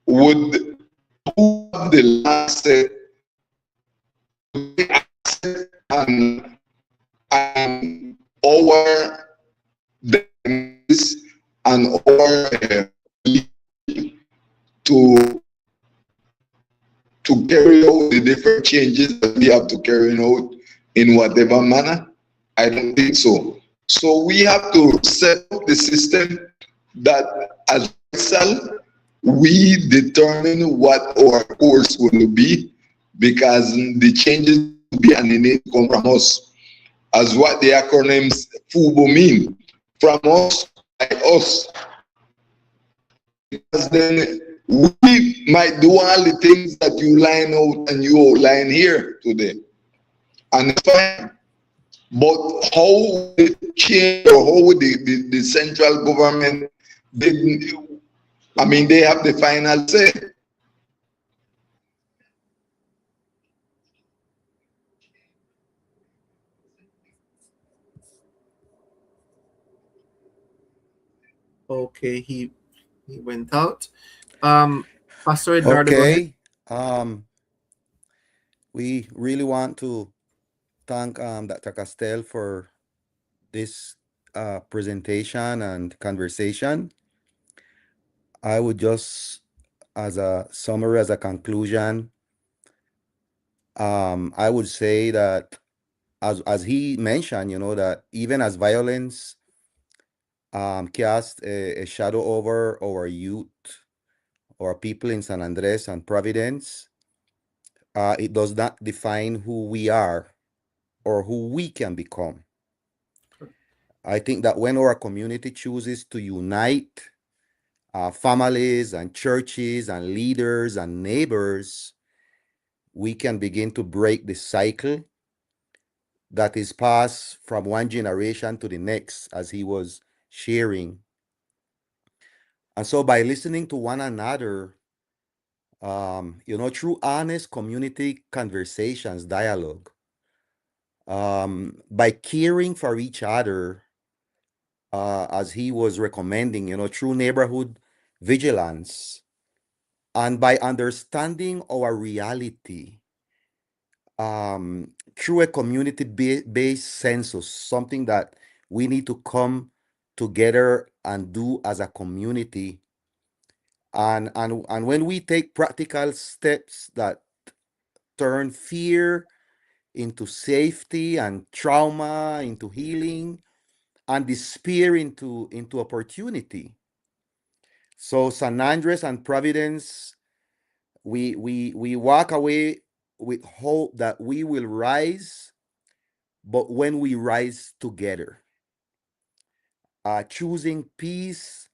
Speaker 5: Would who have the last say and our demands and our to carry out the different changes that we have to carry out in whatever manner? I don't think so. So we have to set up the system that as Excel, we determine what our course will be, because the changes will be an innate come from us, as what the acronyms FUBO mean, from us, by us. Because then we might do all the things that you line out and you outline here today, and it's fine. But how the change, or how the central government, they, I mean, they have the final say.
Speaker 4: Okay, he went out. Pastor Eduardo, go ahead.
Speaker 3: Okay. We really want to thank Dr. Castell for this presentation and conversation. I would just, as a summary, as a conclusion, I would say that, as he mentioned, that even as violence cast a shadow over our youth or people in San Andres and Providence, it does not define who we are or who we can become. I think that when our community chooses to unite, families and churches and leaders and neighbors, we can begin to break the cycle that is passed from one generation to the next, as he was sharing. And so by listening to one another, through honest community conversations, dialogue, by caring for each other, as he was recommending, through neighborhood vigilance, and by understanding our reality, through a community-based census, something that we need to come together and do as a community. And when we take practical steps that turn fear into safety and trauma into healing and despair into opportunity. So San Andres and Providence, we walk away with hope that we will rise, but when we rise together, choosing peace,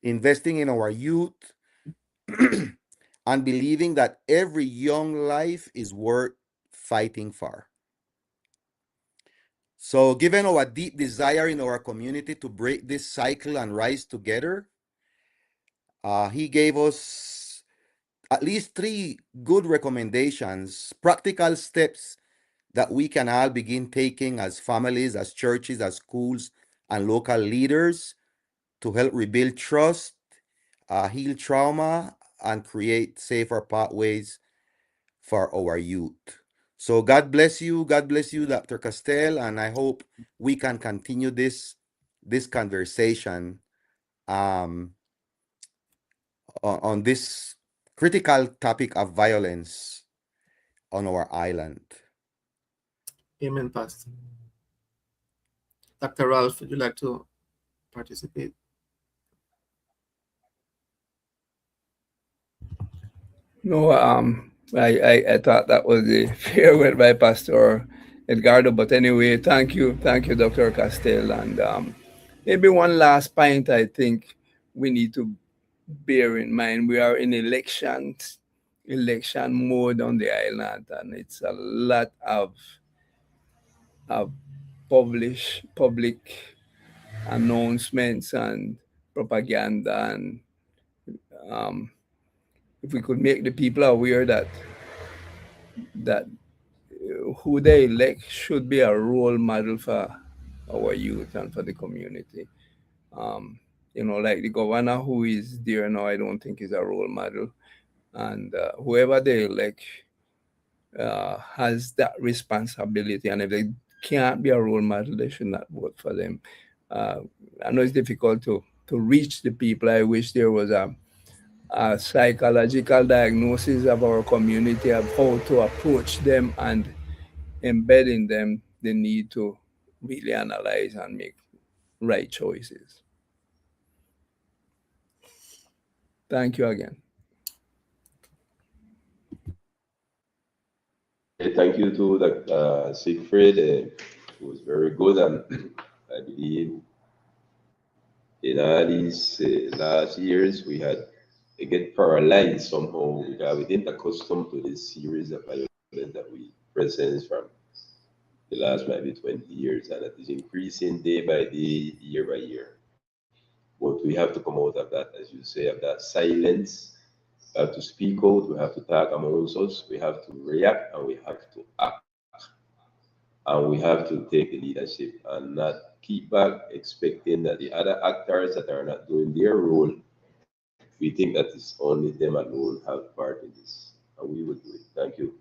Speaker 3: investing in our youth, and believing that every young life is worth fighting for. So, given our deep desire in our community to break this cycle and rise together, he gave us at least 3 good recommendations, practical steps that we can all begin taking as families, as churches, as schools, and local leaders to help rebuild trust, heal trauma, and create safer pathways for our youth. So God bless you. God bless you, Dr. Castell, and I hope we can continue this this conversation um, on this critical topic of violence on our island.
Speaker 4: Amen, Pastor. Dr. Ralph, would you like to participate?
Speaker 6: No, I thought that was a farewell by Pastor Edgardo. But anyway, thank you, Dr. Castell. And maybe one last point I think we need to bear in mind. We are in election mode on the island, and it's a lot of public announcements and propaganda. And um, if we could make the people aware that who they elect should be a role model for our youth and for the community. Um, like the governor who is there now, I don't think is a role model. And whoever they elect has that responsibility. And if they can't be a role model, they should not vote for them. Uh, I know it's difficult to reach the people. I wish there was a psychological diagnosis of our community of how to approach them and embed in them the need to really analyze and make right choices. Thank you again.
Speaker 2: Thank you to Siegfried. It was very good, and I believe in all these last years we had get paralyzed somehow because we didn't accustom to this series of violence that we present from the last maybe 20 years, and it is increasing day by day, year by year. But we have to come out of that, as you say, of that silence. We have to speak out, we have to talk amongst us, we have to react, and we have to act. And we have to take the leadership and not keep back expecting that the other actors that are not doing their role, we think that it's only them alone have part in this. And we will do it. Thank you.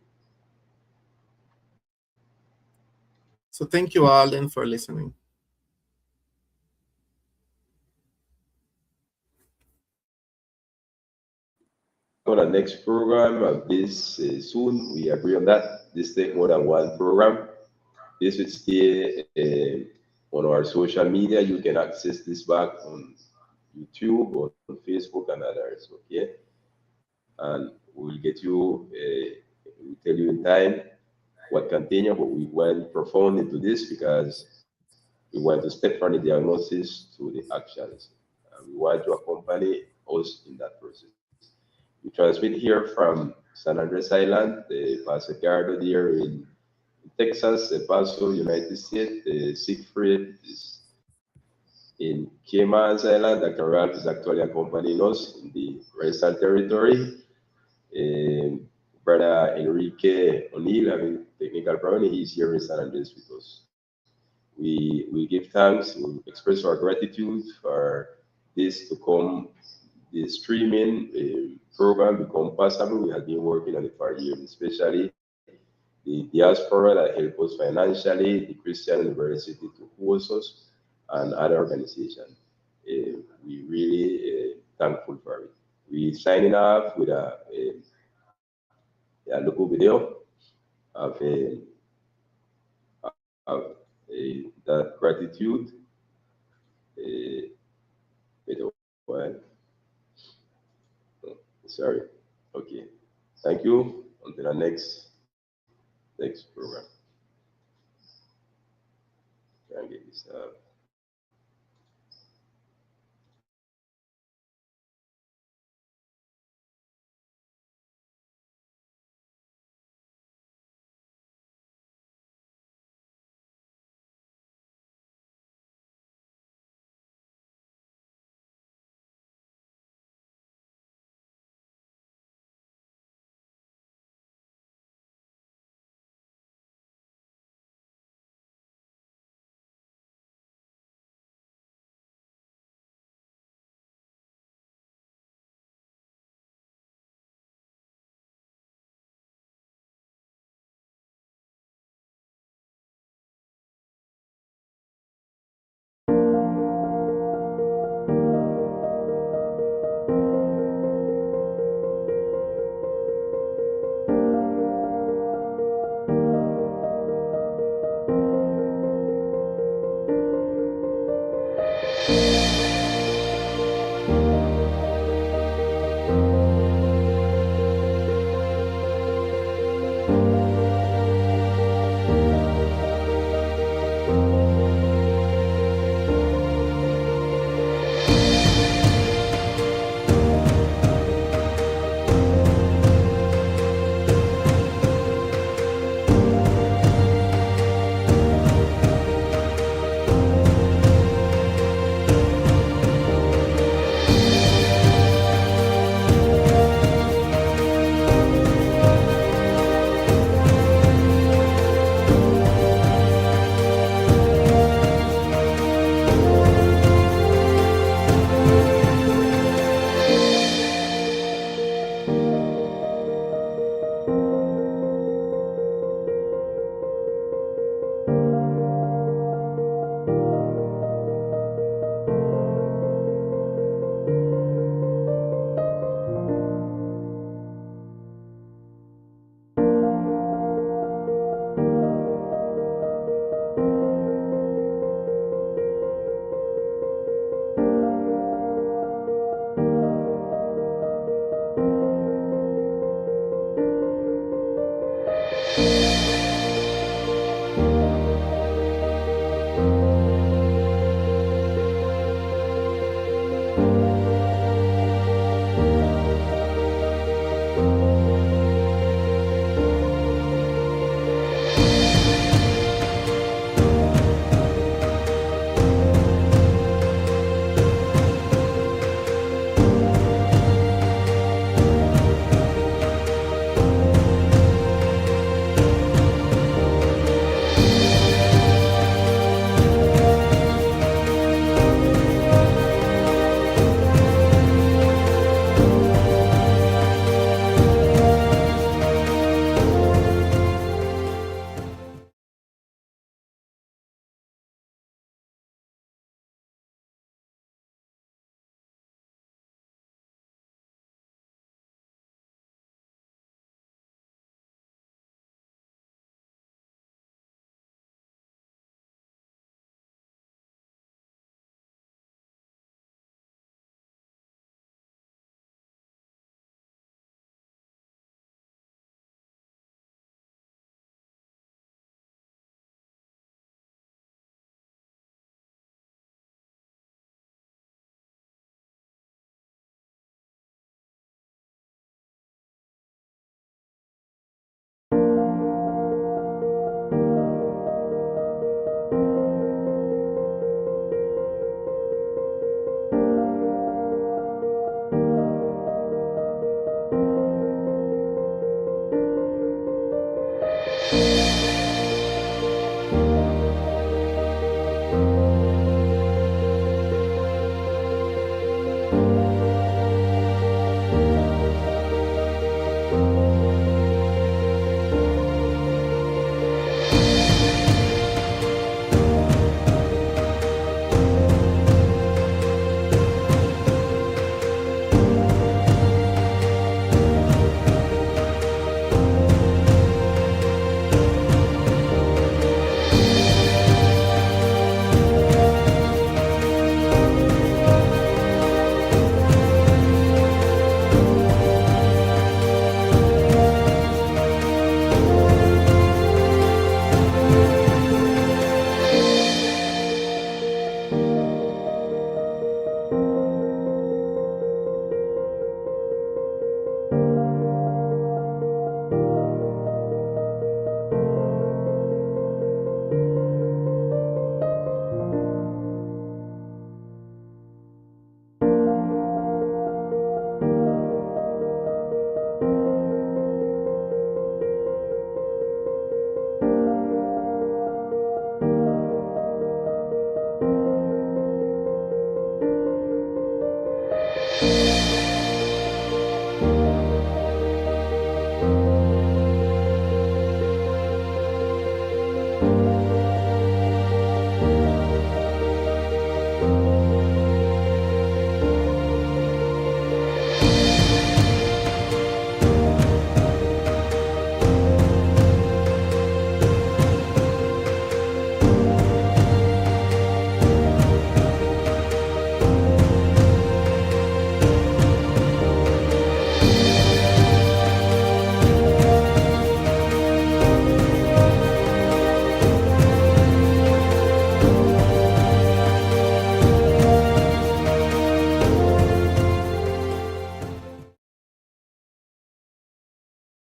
Speaker 4: So thank you all then for listening.
Speaker 2: On the next program of this soon, we agree on that. This take more than one program. This will stay on our social media. You can access this back on YouTube, on Facebook, and others. Okay, and we'll get you. We'll tell you in time what continue, but we went profound into this because we want to step from the diagnosis to the actions. And we want to accompany us in that process. We transmit here from San Andres Island, the Paso Gardo there in Texas, El Paso, United States. Siegfried is in Cayman Island. Dr. Ralph is actually accompanying us in the Raizal territory. Um, Brother Enrique O'Neill having technical problem. He's here in San Andres with us. We give thanks, we express our gratitude for this to come, the streaming program become possible. We have been working on it for years, especially the diaspora that help us financially, the Christian University to host us, and other organizations. We really thankful for it. We signing off with a local video of, that gratitude. Wait a while. Sorry. Okay. Thank you. Until the next program. Try and get this up.